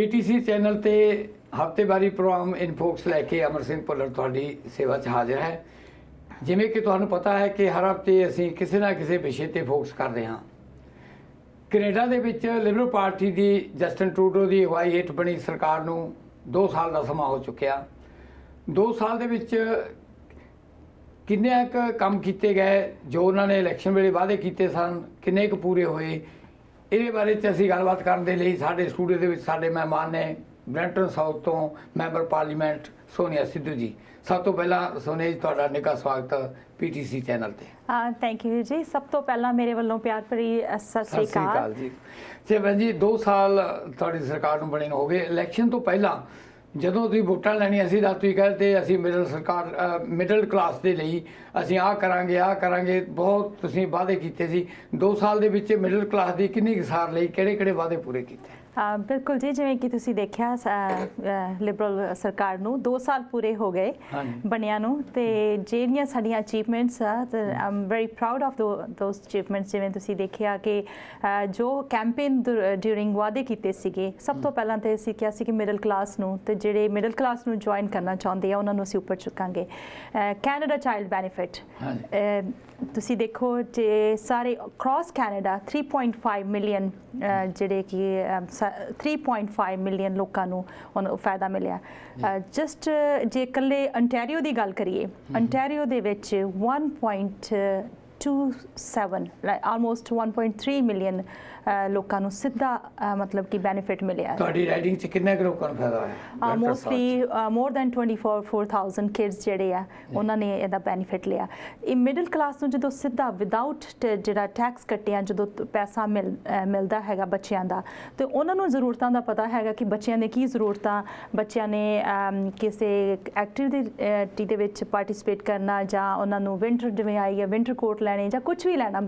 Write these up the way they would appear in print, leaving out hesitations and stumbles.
PTC channel ते हफ्तेवारी programme इनफोक्स लैके अमर सिंह भुल्लर तुहाडी सेवा च हाजिर है। जिवें कि तुहानूं पता है कि हर हफ्ते असीं किसी ना किसी विषय ते फोकस करते हाँ। कनेडा दे विच लिबरल पार्टी की जस्टिन ट्रूडो की अगवाई हेठ बनी सरकार नूं 2 साल का समा हो चुकिया। 2 साल दे विच किन्ने क काम किए गए, जो उन्होंने इलैक्शन वेले वादे किए सन किन्ने क पूरे होए, ये बारे असीं गलबात करन दे लई साडे स्टूडियो दे विच साडे मेहमान ने ब्रैंपटन साउथ तो मैंबर पार्लीमेंट सोनिया सिद्धू जी। सब तो पहला सोनिया जी तुहाडा निघा स्वागत PTC चैनल ते। थैंक यू जी। सब तो पहला मेरे वालों प्यार भरी सत श्री अकाल जी। भैन जी 2 साल तुहाडी सरकार नूं बने हो गए। इलैक्शन तो पहला ਜਦੋਂ ਤੁਸੀਂ ਵੋਟਾਂ ਲੈਣੀਆਂ ਸੀ ਤਾਂ ਤੁਸੀਂ ਕਹਿੰਦੇ ਅਸੀਂ ਮਿਡਲ ਕਲਾਸ ਦੇ ਲਈ ਅਸੀਂ ਆਹ ਕਰਾਂਗੇ ਬਹੁਤ ਤੁਸੀਂ ਵਾਅਦੇ ਕੀਤੇ ਸੀ। 2 ਸਾਲ ਦੇ ਵਿੱਚ ਮਿਡਲ ਕਲਾਸ ਦੀ ਕਿੰਨੀ ਕਿਸਾਰ ਲਈ ਕਿਹੜੇ ਵਾਅਦੇ ਪੂਰੇ ਕੀਤੇ? बिल्कुल जी, जिवें कि तुसीं देखिया लिबरल सरकार नूं 2 साल पूरे हो गए बनिया नूं ते ਜਿਹੜੀਆਂ ਸਾਡੀਆਂ ਅਚੀਵਮੈਂਟਸ ਆ ਤੇ I am very proud of ਦੋਸ achievements. ਜਿਵੇਂ ਤੁਸੀਂ ਦੇਖਿਆ ਕਿ ਜੋ ਕੈਂਪੇਨ ਡਿਊਰਿੰਗ ਵਾਅਦੇ ਕੀਤੇ ਸੀਗੇ, ਸਭ ਤੋਂ ਪਹਿਲਾਂ ਤੇ ਅਸੀਂ ਕਿਹਾ ਸੀ ਕਿ ਮਿਡਲ ਕਲਾਸ ਨੂੰ ਤੇ ਜਿਹੜੇ ਮਿਡਲ ਕਲਾਸ ਨੂੰ ਜੁਆਇਨ ਕਰਨਾ ਚਾਹੁੰਦੇ ਆ ਉਹਨਾਂ ਨੂੰ ਅਸੀਂ ਉੱਪਰ ਚੁੱਕਾਂਗੇ। ਕੈਨੇਡਾ ਚਾਈਲਡ ਬੈਨੀਫਿਟ ਤੁਸੀਂ ਦੇਖੋ ਜੇ ਸਾਰੇ ਅਕ੍ਰੋਸ ਕੈਨੇਡਾ 3.5 ਮਿਲੀਅਨ ਜਿਹੜੇ ਕਿ 3.5 ਮਿਲੀਅਨ ਲੋਕਾਂ ਨੂੰ ਉਹਨੂੰ ਫਾਇਦਾ ਮਿਲਿਆ। ਜਸਟ ਜੇ ਇਕੱਲੇ ਅੰਟੈਰੀਓ ਦੀ ਗੱਲ ਕਰੀਏ, ਅੰਟੈਰੀਓ ਦੇ ਵਿੱਚ 1.27 ਆਲਮੋਸਟ 1.3 ਮਿਲੀਅਨ ਲੋਕਾਂ ਨੂੰ ਸਿੱਧਾ ਮਤਲਬ ਕਿ ਬੈਨੀਫਿਟ ਮਿਲਿਆ। ਤੁਹਾਡੀ ਰਾਈਡਿੰਗ 'ਚ ਕਿੰਨੇ ਲੋਕਾਂ ਨੂੰ ਫਾਇਦਾ ਹੋਇਆ? ਮੋਸਟਲੀ ਮੋਰ ਦੈਨ 24,000 ਕਿਡਸ ਜਿਹੜੇ ਆ ਉਹਨਾਂ ਨੇ ਇਹਦਾ ਬੈਨੀਫਿਟ ਲਿਆ। ਇਹ ਮਿਡਲ ਕਲਾਸ ਨੂੰ ਜਦੋਂ ਸਿੱਧਾ ਵਿਦਆਊਟ ਜਿਹੜਾ ਟੈਕਸ ਕੱਟਿਆ ਜਦੋਂ ਪੈਸਾ ਮਿਲਦਾ ਹੈਗਾ ਬੱਚਿਆਂ ਦਾ, ਤੇ ਉਹਨਾਂ ਨੂੰ ਜ਼ਰੂਰਤਾਂ ਦਾ ਪਤਾ ਹੈਗਾ ਕਿ ਬੱਚਿਆਂ ਦੇ ਕੀ ਜ਼ਰੂਰਤਾਂ, ਬੱਚਿਆਂ ਨੇ ਕਿਸੇ ਐਕਟੀਵਿਟੀ ਦੇ ਵਿੱਚ ਪਾਰਟੀਸਪੇਟ ਕਰਨਾ ਜਾਂ ਉਹਨਾਂ ਨੂੰ ਵਿੰਟਰ ਜਿਵੇਂ ਆਈ ਹੈ ਵਿੰਟਰ ਕੋਟ ਲੈਣੇ ਜਾਂ ਕੁਝ ਵੀ ਲੈਣਾ,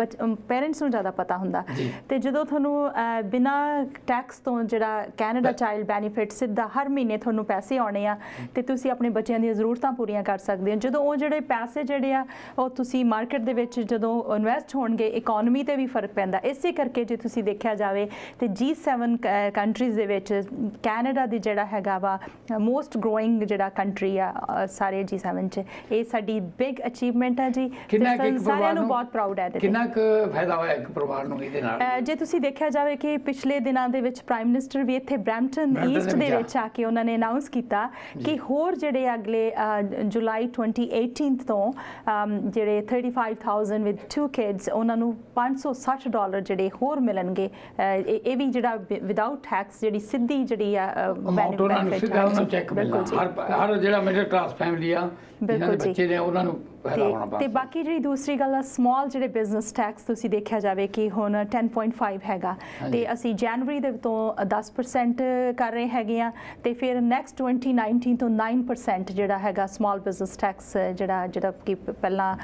ਪੇਰੈਂਟਸ ਨੂੰ ਜ਼ਿਆਦਾ ਪਤਾ ਹੁੰਦਾ। ਤੇ ਜਦੋਂ ਤੁਹਾਨੂੰ ਬਿਨਾਂ ਟੈਕਸ ਤੋਂ ਜਿਹੜਾ ਕੈਨੇਡਾ ਚਾਈਲਡ ਬੈਨੀਫਿਟ ਸਿੱਧਾ ਹਰ ਮਹੀਨੇ ਤੁਹਾਨੂੰ ਪੈਸੇ ਆਉਣੇ ਆ ਤੇ ਤੁਸੀਂ ਆਪਣੇ ਬੱਚਿਆਂ ਦੀਆਂ ਜ਼ਰੂਰਤਾਂ ਪੂਰੀਆਂ ਕਰ ਸਕਦੇ ਹੋ। ਜਦੋਂ ਉਹ ਜਿਹੜੇ ਪੈਸੇ ਜਿਹੜੇ ਆ ਉਹ ਤੁਸੀਂ ਮਾਰਕੀਟ ਦੇ ਵਿੱਚ ਜਦੋਂ ਇਨਵੈਸਟ ਹੋਣਗੇ, ਇਕੋਨਮੀ ਤੇ ਵੀ ਫਰਕ ਪੈਂਦਾ। ਇਸੇ ਕਰਕੇ ਜੇ ਤੁਸੀਂ ਦੇਖਿਆ ਜਾਵੇ ਤੇ G7 ਕੰਟਰੀਜ਼ ਦੇ ਵਿੱਚ ਕੈਨੇਡਾ ਦੀ ਜਿਹੜਾ ਹੈਗਾ ਵਾ ਮੋਸਟ ਗਰੋਇੰਗ ਜਿਹੜਾ ਕੰਟਰੀ ਆ ਸਾਰੇ G7 'ਚ। ਇਹ ਸਾਡੀ ਬਿਗ ਅਚੀਵਮੈਂਟ ਹੈ ਜੀ, ਸਾਰਿਆਂ ਨੂੰ ਬਹੁਤ ਪ੍ਰਾਊਡ ਹੈ। ਕਿੰਨਾ ਕੁ ਫਾਇਦਾ ਹੋਇਆ ਇੱਕ ਪਰਿਵਾਰ ਨੂੰ ਇਹਦੇ ਨਾਲ? ਜੇ ਤੁਸੀਂ ਦੇਖਿਆ ਜਾਵੇ ਕਿ ਪਿਛਲੇ ਦਿਨਾਂ ਦੇ ਵਿੱਚ ਪ੍ਰਾਈਮ ਮਿਨਿਸਟਰ ਵੀ ਇੱਥੇ ਬ੍ਰੈਂਪਟਨ ਈਸਟ ਦੇ ਵਿੱਚ ਆ ਕੇ ਉਹਨਾਂ ਨੇ ਅਨਾਉਂਸ ਕੀਤਾ ਕਿ ਹੋਰ ਜਿਹੜੇ ਅਗਲੇ ਜੁਲਾਈ 2018 ਤੋਂ ਜਿਹੜੇ 35,000 ਵਿਦ 2 ਕਿਡਸ ਉਹਨਾਂ ਨੂੰ $560 ਜਿਹੜੇ ਹੋਰ ਮਿਲਣਗੇ। ਇਹ ਵੀ ਜਿਹੜਾ ਵਿਦਆਊਟ ਟੈਕਸ ਜਿਹੜੀ ਸਿੱਧੀ ਜਿਹੜੀ ਆ ਬੈਨੀਫਿਟ ਹਰ ਜਿਹੜਾ ਮਿਡਲ ਕਲਾਸ ਫੈਮਿਲੀ ਆ ਜਿਨ੍ਹਾਂ ਦੇ ਬੱਚੇ ਨੇ ਉਹਨਾਂ ਨੂੰ ਤੇ ਬਾਕੀ ਜਿਹੜੀ ਦੂਸਰੀ ਗੱਲ ਆ ਸਮਾਲ ਜਿਹੜੇ ਬਿਜ਼ਨਸ ਟੈਕਸ ਤੁਸੀਂ ਦੇਖਿਆ ਜਾਵੇ ਕਿ ਹੁਣ 10.5 ਹੈਗਾ ਤੇ ਅਸੀਂ ਜਨਵਰੀ ਦੇ ਤੋਂ 10% ਕਰ ਰਹੇ ਹੈਗੇ ਆ ਤੇ ਫਿਰ ਨੈਕਸਟ 2019 ਤੋਂ 9% ਜਿਹੜਾ ਹੈਗਾ ਸਮਾਲ ਬਿਜ਼ਨਸ ਟੈਕਸ ਜਿਹੜਾ ਕਿ ਪਹਿਲਾਂ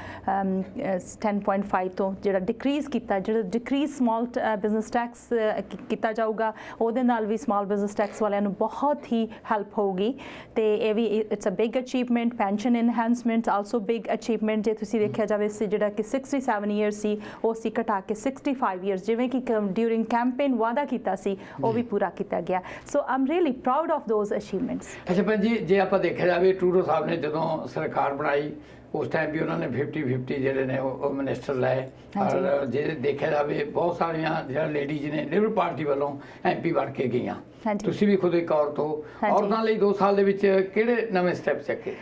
10.5 ਤੋਂ ਜਿਹੜਾ ਡਿਕਰੀਜ਼ ਕੀਤਾ, ਜਿਹੜਾ ਡਿਕਰੀਜ਼ ਸਮਾਲ ਬਿਜ਼ਨਸ ਟੈਕਸ ਕੀਤਾ ਜਾਊਗਾ ਉਹਦੇ ਨਾਲ ਵੀ ਸਮਾਲ ਬਿਜ਼ਨਸ ਟੈਕਸ ਵਾਲਿਆਂ ਨੂੰ ਬਹੁਤ ਹੀ ਹੈਲਪ ਹੋਊਗੀ। ਤੇ ਇਹ ਵੀ it's a big achievement. Pension enhancement also big achievement. ਜੇ ਤੁਸੀਂ ਦੇਖਿਆ ਜਾਵੇ ਜਿਹੜਾ ਕਿ 67 ਈਅਰਸ ਸੀ ਉਹ ਸੀ ਘਟਾ ਕੇ 65 ਈਅਰਸ, ਜਿਵੇਂ ਕਿ ਡਿਊਰਿੰਗ ਕੈਂਪੇਨ ਵਾਅਦਾ ਕੀਤਾ ਸੀ ਉਹ ਵੀ ਪੂਰਾ ਕੀਤਾ ਗਿਆ। So I am really proud of those achievements. ਅੱਛਾ ਭੈਣ ਜੀ, ਜੇ ਆਪਾਂ ਦੇਖਿਆ ਜਾਵੇ ਟਰੂਡੋ ਸਾਹਿਬ ਨੇ ਜਦੋਂ ਸਰਕਾਰ ਬਣਾਈ ਉਸ ਟਾਈਮ ਵੀ ਉਹਨਾਂ ਨੇ 50-50 ਜਿਹੜੇ ਨੇ ਉਹ ਮਿਨਿਸਟਰ ਲਏ। ਔਰ ਜੇ ਦੇਖਿਆ ਜਾਵੇ ਬਹੁਤ ਸਾਰੀਆਂ ਜਿਹੜਾ ਲੇਡੀਜ਼ ਨੇ ਲਿਬਰਲ ਪਾਰਟੀ ਵੱਲੋਂ MP ਬਣ ਕੇ ਗਈਆਂ। ਤੁਸੀਂ ਵੀ ਖੁਦ ਇੱਕ ਔਰਤ ਹੋ, ਔਰਤਾਂ ਲਈ 2 ਸਾਲ ਦੇ ਵਿੱਚ ਕਿਹੜੇ ਨਵੇਂ ਸਟੈਪ ਚੱਕੇ?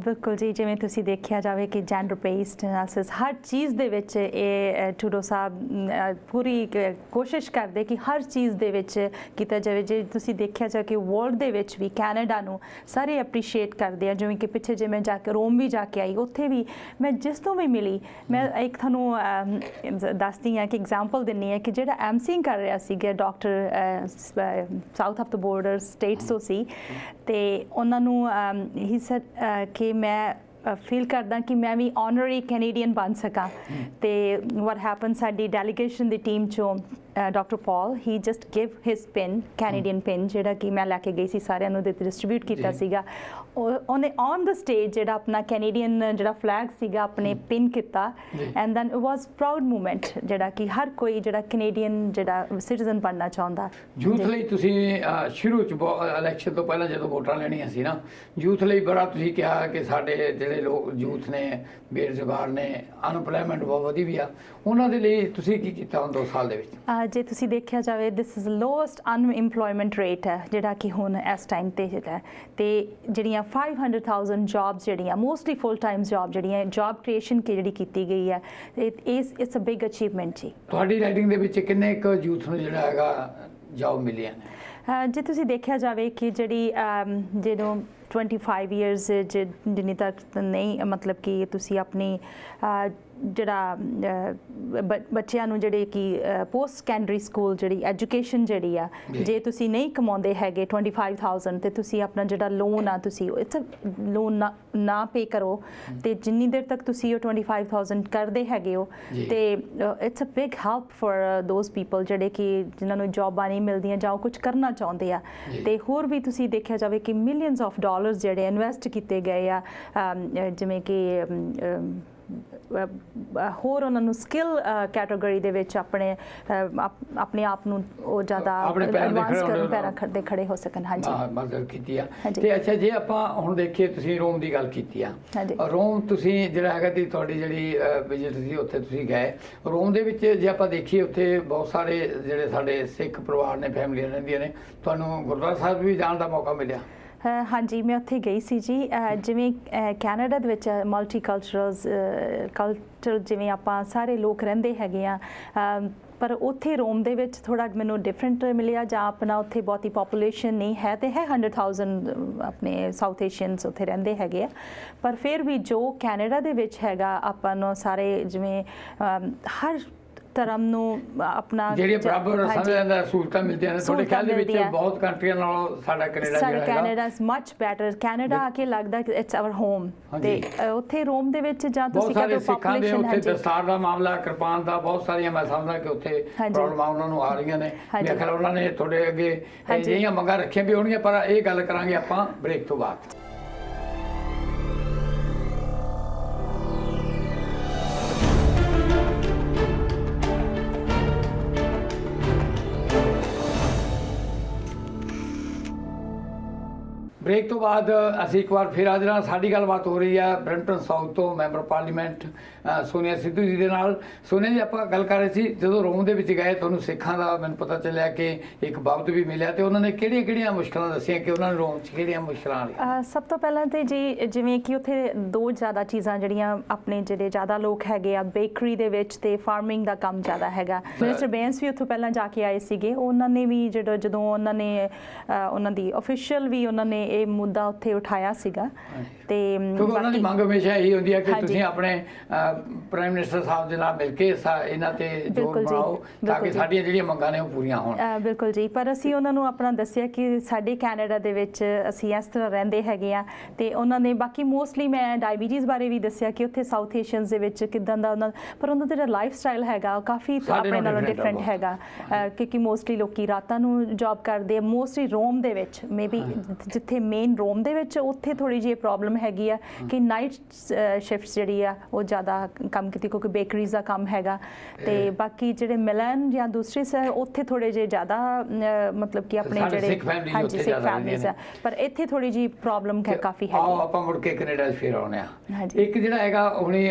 ਬਿਲਕੁਲ ਜੀ, ਜਿਵੇਂ ਤੁਸੀਂ ਦੇਖਿਆ ਜਾਵੇ ਕਿ ਜੈਂਡਰ ਬੇਸਡ ਐਨਾਲਿਸਿਸ ਹਰ ਚੀਜ਼ ਦੇ ਵਿੱਚ ਇਹ ਟਰੂਡੋ ਸਾਹਿਬ ਪੂਰੀ ਕੋਸ਼ਿਸ਼ ਕਰਦੇ ਕਿ ਹਰ ਚੀਜ਼ ਦੇ ਵਿੱਚ ਕੀਤਾ ਜਾਵੇ। ਜੇ ਤੁਸੀਂ ਦੇਖਿਆ ਜਾਵੇ ਕਿ ਵਰਲਡ ਦੇ ਵਿੱਚ ਵੀ ਕੈਨੇਡਾ ਨੂੰ ਸਾਰੇ ਐਪਰੀਸ਼ੀਏਟ ਕਰਦੇ ਆ। ਜਿਵੇਂ ਕਿ ਪਿੱਛੇ ਜੇ ਮੈਂ ਜਾ ਕੇ ਰੋਮ ਵੀ ਜਾ ਕੇ ਆਈ, ਉੱਥੇ ਵੀ ਮੈਂ ਜਿਸ ਤੋਂ ਵੀ ਮਿਲੀ ਮੈਂ ਇੱਕ ਤੁਹਾਨੂੰ ਦੱਸਦੀ ਹਾਂ ਕਿ ਐਗਜ਼ਾਮਪਲ ਦਿੰਦੀ ਹਾਂ ਕਿ ਜਿਹੜਾ ਐਮਸੀਇੰਗ ਕਰ ਰਿਹਾ ਸੀਗਾ doctor south of the border states ਤੋਂ ਸੀ ਤੇ ਉਹਨਾਂ ਨੂੰ ਹੀ ਸੈਡ ਕਿ ਮੈਂ ਫੀਲ ਕਰਦਾ ਕਿ ਮੈਂ ਵੀ ਆਨਰਰੀ ਕੈਨੇਡੀਅਨ ਬਣ ਸਕਾਂ। ਤੇ ਵਾਟ ਹੈਪਨ ਸਾਡੀ ਡੈਲੀਗੇਸ਼ਨ ਦੀ ਟੀਮ 'ਚੋਂ ਡਾਕਟਰ ਪੌਲ ਹੀ ਜਸਟ ਗਿਵ ਹਿਸ ਪਿਨ ਕੈਨੇਡੀਅਨ ਪਿਨ ਜਿਹੜਾ ਕਿ ਮੈਂ ਲੈ ਕੇ ਗਈ ਸੀ ਸਾਰਿਆਂ ਨੂੰ ਡਿਸਟ੍ਰੀਬਿਊਟ ਕੀਤਾ ਸੀਗਾ ਉਹਨੇ ਔਨ ਦ ਸਟੇਜ ਜਿਹੜਾ ਆਪਣਾ ਕੈਨੇਡੀਅਨ ਜਿਹੜਾ ਫਲੈਗ ਸੀਗਾ ਆਪਣੇ ਪਿਨ ਕੀਤਾ and then it was proud moment ਜਿਹੜਾ ਕਿ ਹਰ ਕੋਈ ਜਿਹੜਾ ਕੈਨੇਡੀਅਨ ਜਿਹੜਾ ਸਿਟੀਜ਼ਨ ਬਣਨਾ ਚਾਹੁੰਦਾ। ਯੂਥ ਲਈ ਤੁਸੀਂ ਸ਼ੁਰੂ ਚ ਇਲੈਕਸ਼ਨ ਤੋਂ ਪਹਿਲਾਂ ਜਦੋਂ ਵੋਟਾਂ ਲੈਣੀਆਂ ਸੀ ਨਾ ਯੂਥ ਲਈ ਬੜਾ ਤੁਸੀਂ ਕਿਹਾ ਕਿ ਸਾਡੇ ਜਿਹੜੇ ਲੋਕ ਯੂਥ ਨੇ ਬੇਰੁਜ਼ਗਾਰ ਨੇ ਅਨਪਲਾਇਮੈਂਟ ਬਹੁਤ ਵਧੀ ਵੀ ਆ ਉਹਨਾਂ ਦੇ ਲਈ ਤੁਸੀਂ ਕੀ ਕੀਤਾ ਹੁਣ 2 ਸਾਲ ਦੇ ਵਿੱਚ? ਜੇ ਤੁਸੀਂ ਦੇਖਿਆ ਜਾਵੇ this is lowest unemployment rate ਹੈ ਜਿਹੜਾ ਕਿ ਹੁਣ ਇਸ ਟਾਈਮ ਤੇ ਹੈ ਤੇ ਜਿਹੜੀਆਂ 500,000 ਜੌਬਸ ਜਿਹੜੀਆਂ ਮੋਸਟਲੀ ਫੁੱਲ ਟਾਈਮ ਜੌਬ ਜਿਹੜੀਆਂ ਜੌਬ ਕ੍ਰੀਏਸ਼ਨ ਜਿਹੜੀ ਕੀਤੀ ਗਈ ਹੈ ਇਟਸ ਅ ਬਿਗ ਅਚੀਵਮੈਂਟ ਜੀ। ਤੁਹਾਡੀ ਰਾਈਟਿੰਗ ਦੇ ਵਿੱਚ ਕਿੰਨੇ ਕੁ ਯੂਥ ਨੂੰ ਜਿਹੜਾ ਹੈਗਾ ਜੌਬ ਮਿਲੀਆਂ ਨੇ? ਜੇ ਤੁਸੀਂ ਦੇਖਿਆ ਜਾਵੇ ਕਿ ਜਿਹੜੀ ਜਦੋਂ 25 ਇਅਰਸ ਜਿੰਨੀ ਤੱਕ ਨਹੀਂ ਮਤਲਬ ਕਿ ਤੁਸੀਂ ਆਪਣੀ ਜਿਹੜਾ ਬੱਚਿਆਂ ਨੂੰ ਜਿਹੜੇ ਕਿ ਪੋਸਟ ਸੈਕੰਡਰੀ ਸਕੂਲ ਜਿਹੜੀ ਐਜੂਕੇਸ਼ਨ ਜਿਹੜੀ ਆ ਜੇ ਤੁਸੀਂ ਨਹੀਂ ਕਮਾਉਂਦੇ ਹੈਗੇ 25,000 ਤੇ ਤੁਸੀਂ ਆਪਣਾ ਜਿਹੜਾ ਲੋਨ ਆ ਤੁਸੀਂ ਇਟਸ ਲੋਨ ਨਾ ਪੇ ਕਰੋ ਤੇ ਜਿੰਨੀ ਦੇਰ ਤੱਕ ਤੁਸੀਂ ਉਹ 25,000 ਕਰਦੇ ਹੈਗੇ ਹੋ ਤੇ it's a big help for those people ਜਿਹੜੇ ਕਿ ਜਿਨ੍ਹਾਂ ਨੂੰ ਜੌਬਾਂ ਨਹੀਂ ਮਿਲਦੀਆਂ ਜਾਂ ਉਹ ਕੁਝ ਕਰਨਾ ਚਾਹੁੰਦੇ ਆ ਤੇ ਹੋਰ ਵੀ ਤੁਸੀਂ ਦੇਖਿਆ ਜਾਵੇ ਕਿ ਮਿਲੀਅਨਸ ਆਫ ਡਾਲਰਸ ਜਿਹੜੇ ਇਨਵੈਸਟ ਕੀਤੇ ਗਏ ਆ ਜਿਵੇਂ ਕਿ ਹੋਰ ਉਹਨਾਂ ਨੂੰ ਸਕਿੱਲ ਕੈਟਾਗਰੀ ਦੇ ਵਿੱਚ ਆਪਣੇ ਆਪ ਨੂੰ ਉਹ ਜ਼ਿਆਦਾ ਐਡਵਾਂਸ ਕਰਨ ਪੈਰਾਂ ਦੇ ਖੜੇ ਹੋ ਸਕਣ। ਹਾਂਜੀ ਮਦਦ ਕੀਤੀ ਆ ਤੇ ਅੱਛਾ ਜੇ ਆਪਾਂ ਹੁਣ ਦੇਖੀਏ ਤੁਸੀਂ ਰੋਮ ਦੀ ਗੱਲ ਕੀਤੀ ਆ ਰੋਮ ਤੁਸੀਂ ਜਿਹੜਾ ਹੈਗਾ ਤੇ ਤੁਹਾਡੀ ਜਿਹੜੀ ਵਿਜ਼ਿਟ ਸੀ ਉੱਥੇ ਤੁਸੀਂ ਗਏ ਰੋਮ ਦੇ ਵਿੱਚ ਜੇ ਆਪਾਂ ਦੇਖੀਏ ਉੱਥੇ ਬਹੁਤ ਸਾਰੇ ਜਿਹੜੇ ਸਾਡੇ ਸਿੱਖ ਪਰਿਵਾਰ ਨੇ ਫੈਮਲੀਆਂ ਰਹਿੰਦੀਆਂ ਨੇ ਤੁਹਾਨੂੰ ਗੁਰਦੁਆਰਾ ਸਾਹਿਬ ਵੀ ਜਾਣ ਦਾ ਮੌਕਾ ਮਿਲਿਆ? ਹਾਂਜੀ ਮੈਂ ਉੱਥੇ ਗਈ ਸੀ ਜੀ ਜਿਵੇਂ ਕੈਨੇਡਾ ਦੇ ਵਿੱਚ ਮਲਟੀ ਕਲਚਰ ਜਿਵੇਂ ਆਪਾਂ ਸਾਰੇ ਲੋਕ ਰਹਿੰਦੇ ਹੈਗੇ ਆ ਪਰ ਉੱਥੇ ਰੋਮ ਦੇ ਵਿੱਚ ਥੋੜਾ ਮੈਨੂੰ ਡਿਫਰੈਂਟ ਮਿਲਿਆ ਜਾਂ ਆਪਣਾ ਉੱਥੇ ਬਹੁਤੀ ਪੋਪੂਲੇਸ਼ਨ ਨਹੀਂ ਹੈ ਤੇ ਹੈ 100,000 ਆਪਣੇ ਸਾਊਥ ਏਸ਼ੀਅਨਸ ਉੱਥੇ ਰਹਿੰਦੇ ਹੈਗੇ ਆ ਪਰ ਫਿਰ ਵੀ ਜੋ ਕੈਨੇਡਾ ਦੇ ਵਿੱਚ ਹੈਗਾ ਆਪਾਂ ਨੂੰ ਸਾਰੇ ਜਿਵੇਂ ਹਰ ਧਰਮ ਨੂੰ ਆਪਣਾ ਜਿਹੜੀ ਬਰਾਬਰ ਸਮਝਦਾ ਸਹੂਲਤਾਂ ਮਿਲਦੀਆਂ ਨੇ ਤੁਹਾਡੇ ਖਿਆਲ ਦੇ ਵਿੱਚ ਬਹੁਤ ਕੰਟਰੀਆਂ ਨਾਲੋਂ ਸਾਡਾ ਕੈਨੇਡਾ ਜਿਹੜਾ ਹੈ Canada is much better Canada ਆ ਕੇ ਲੱਗਦਾ ਕਿ ਇਟਸ ਆਵਰ ਹੋਮ ਤੇ ਉੱਥੇ ਰੋਮ ਦੇ ਵਿੱਚ ਜਾਂ ਤੁਸੀਂ ਕਹਿੰਦੇ ਪੋਪੂਲੇਸ਼ਨ ਹੈ ਉੱਥੇ ਦਸਤਾਰ ਦਾ ਮਾਮਲਾ ਕਿਰਪਾਨ ਦਾ ਬਹੁਤ ਸਾਰੀਆਂ ਮੈਂ ਸਮਝਦਾ ਕਿ ਉੱਥੇ ਪ੍ਰੋਬਲਮਾਂ ਉਹਨਾਂ ਨੂੰ ਆ ਰਹੀਆਂ ਨੇ ਮੇਰੇ ਖਿਆਲ ਉਹਨਾਂ ਨੇ ਤੁਹਾਡੇ ਅੱਗੇ ਅਜਿਹੀਆਂ ਮੰਗਾਂ ਰੱਖੀਆਂ ਵੀ ਹੋਣਗੀਆਂ ਪਰ ਇਹ ਗੱਲ ਕਰਾਂਗੇ ਆਪਾਂ ਬ੍ਰੇਕ ਤੋਂ ਬਾਅਦ। ब्रेक तो बाद असी एक बार फिर हाजिर हाँ साड़ी गलबात हो रही है ब्रैम्पटन साउथ तो मैंबर पार्लीमेंट सोनिया सिद्धू जी के नाल। सोनिया जी आप गल कर रहे थे जो रोम के गए तो सिखा का मैंने पता चलिया कि एक वफद भी मिले तो उन्होंने किहड़ियां मुश्किलां दसियां कि उन्होंने रोम च किहड़ियां मुश्किलां आईयां? सब तो पहला तो जी जिवें कि उत्थे दो ज़्यादा चीज़ां जिहड़ियां अपने जिहड़े ज़्यादा लोग हैगे आ बेकरी दे विच ते फार्मिंग दा काम ज़्यादा हैगा। मिनिस्टर बेंस भी उत्थों पहलां जाके आए सीगे उन्होंने भी जदों उन्होंने उन्हां दी ऑफिशियल भी उन्होंने ये मुद्दा उत्थे उठाया सीगा ते उन्हां दी मंग हमेशा यही हुंदी है कि तुसीं अपने प्राइम मिनिस्टर साहब दे नाल मिल के इन्हां ते जोर बनाओ ताकि साडीआं जिहड़ियां मंगां ने ओह पूरीआं होण। बिल्कुल जी पर असीं उन्हां नूं अपना दस्सिया कि साडे कैनेडा दे विच असीं इस तरह रहिंदे हैगे आ ते उन्हां ने बाकी मोस्टली मैं डायबिटीज़ बारे भी दस्सिया कि उत्थे साउथ एशियंस दे विच किदां दा उन्हां पर उन्हां दा जिहड़ा लाइफ स्टाइल हैगा काफ़ी अपने नालों डिफरेंट हैगा क्योंकि मोस्टली लोकी रातां नूं जॉब करदे मोस्टली रोम दे विच मे बी जिथे मेन रोम दे विच उत्थे थोड़ी जी प्रॉब्लम हैगी आ कि नाइट शिफ्ट्स जिहड़ी आ वो ज़्यादा काम कीती क्योंकि बेकरीज़ दा काम हैगा ते बाकी जिहड़े मिलन या दूसरी शहर उत्थे थोड़े जे ज़्यादा मतलब कि अपने जिहड़े हाँ जी सिख फैमिलीज़ पर इत्थे थोड़ी जी प्रॉब्लम काफ़ी है। आओ आपां मुड़ के कनेडा फिर आउणे आ एक जिहड़ा हैगा हुणे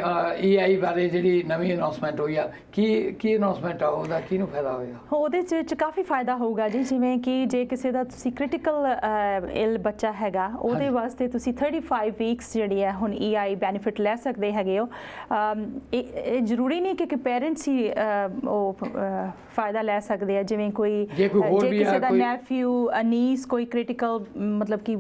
EI बारे जिहड़ी नवीं अनाउंसमेंट होई आ की अनाउंसमेंट आ ਉਹਦਾ ਕਿਹਨੂੰ ਫਾਇਦਾ ਹੋਵੇਗਾ? ਉਹਦੇ ਵਿੱਚ ਕਾਫੀ ਫਾਇਦਾ ਹੋਊਗਾ ਜੀ ਜਿਵੇਂ ਕਿ ਜੇ ਕਿਸੇ ਦਾ ਤੁਸੀਂ ਕ੍ਰਿਟੀਕਲ ਇਲ ਬੱਚਾ ਹੈਗਾ ਉਹਦੇ ਵਾਸਤੇ ਤੁਸੀਂ 35 ਵੀਕਸ ਜਿਹੜੀ ਹੈ ਹੁਣ EI ਬੈਨੀਫਿਟ ਲੈ ਸਕਦੇ ਹੈਗੇ ਹੋ। ਇਹ ਜ਼ਰੂਰੀ ਨਹੀਂ ਕਿ ਪੇਰੈਂਟਸ ਹੀ ਉਹ ਫਾਇਦਾ ਲੈ ਸਕਦੇ ਆ ਜਿਵੇਂ ਕੋਈ ਜੇ ਕਿਸੇ ਦਾ ਨੈਫਿਊ ਨੀਸ ਕੋਈ ਕ੍ਰਿਟੀਕਲ ਮਤਲਬ ਕਿ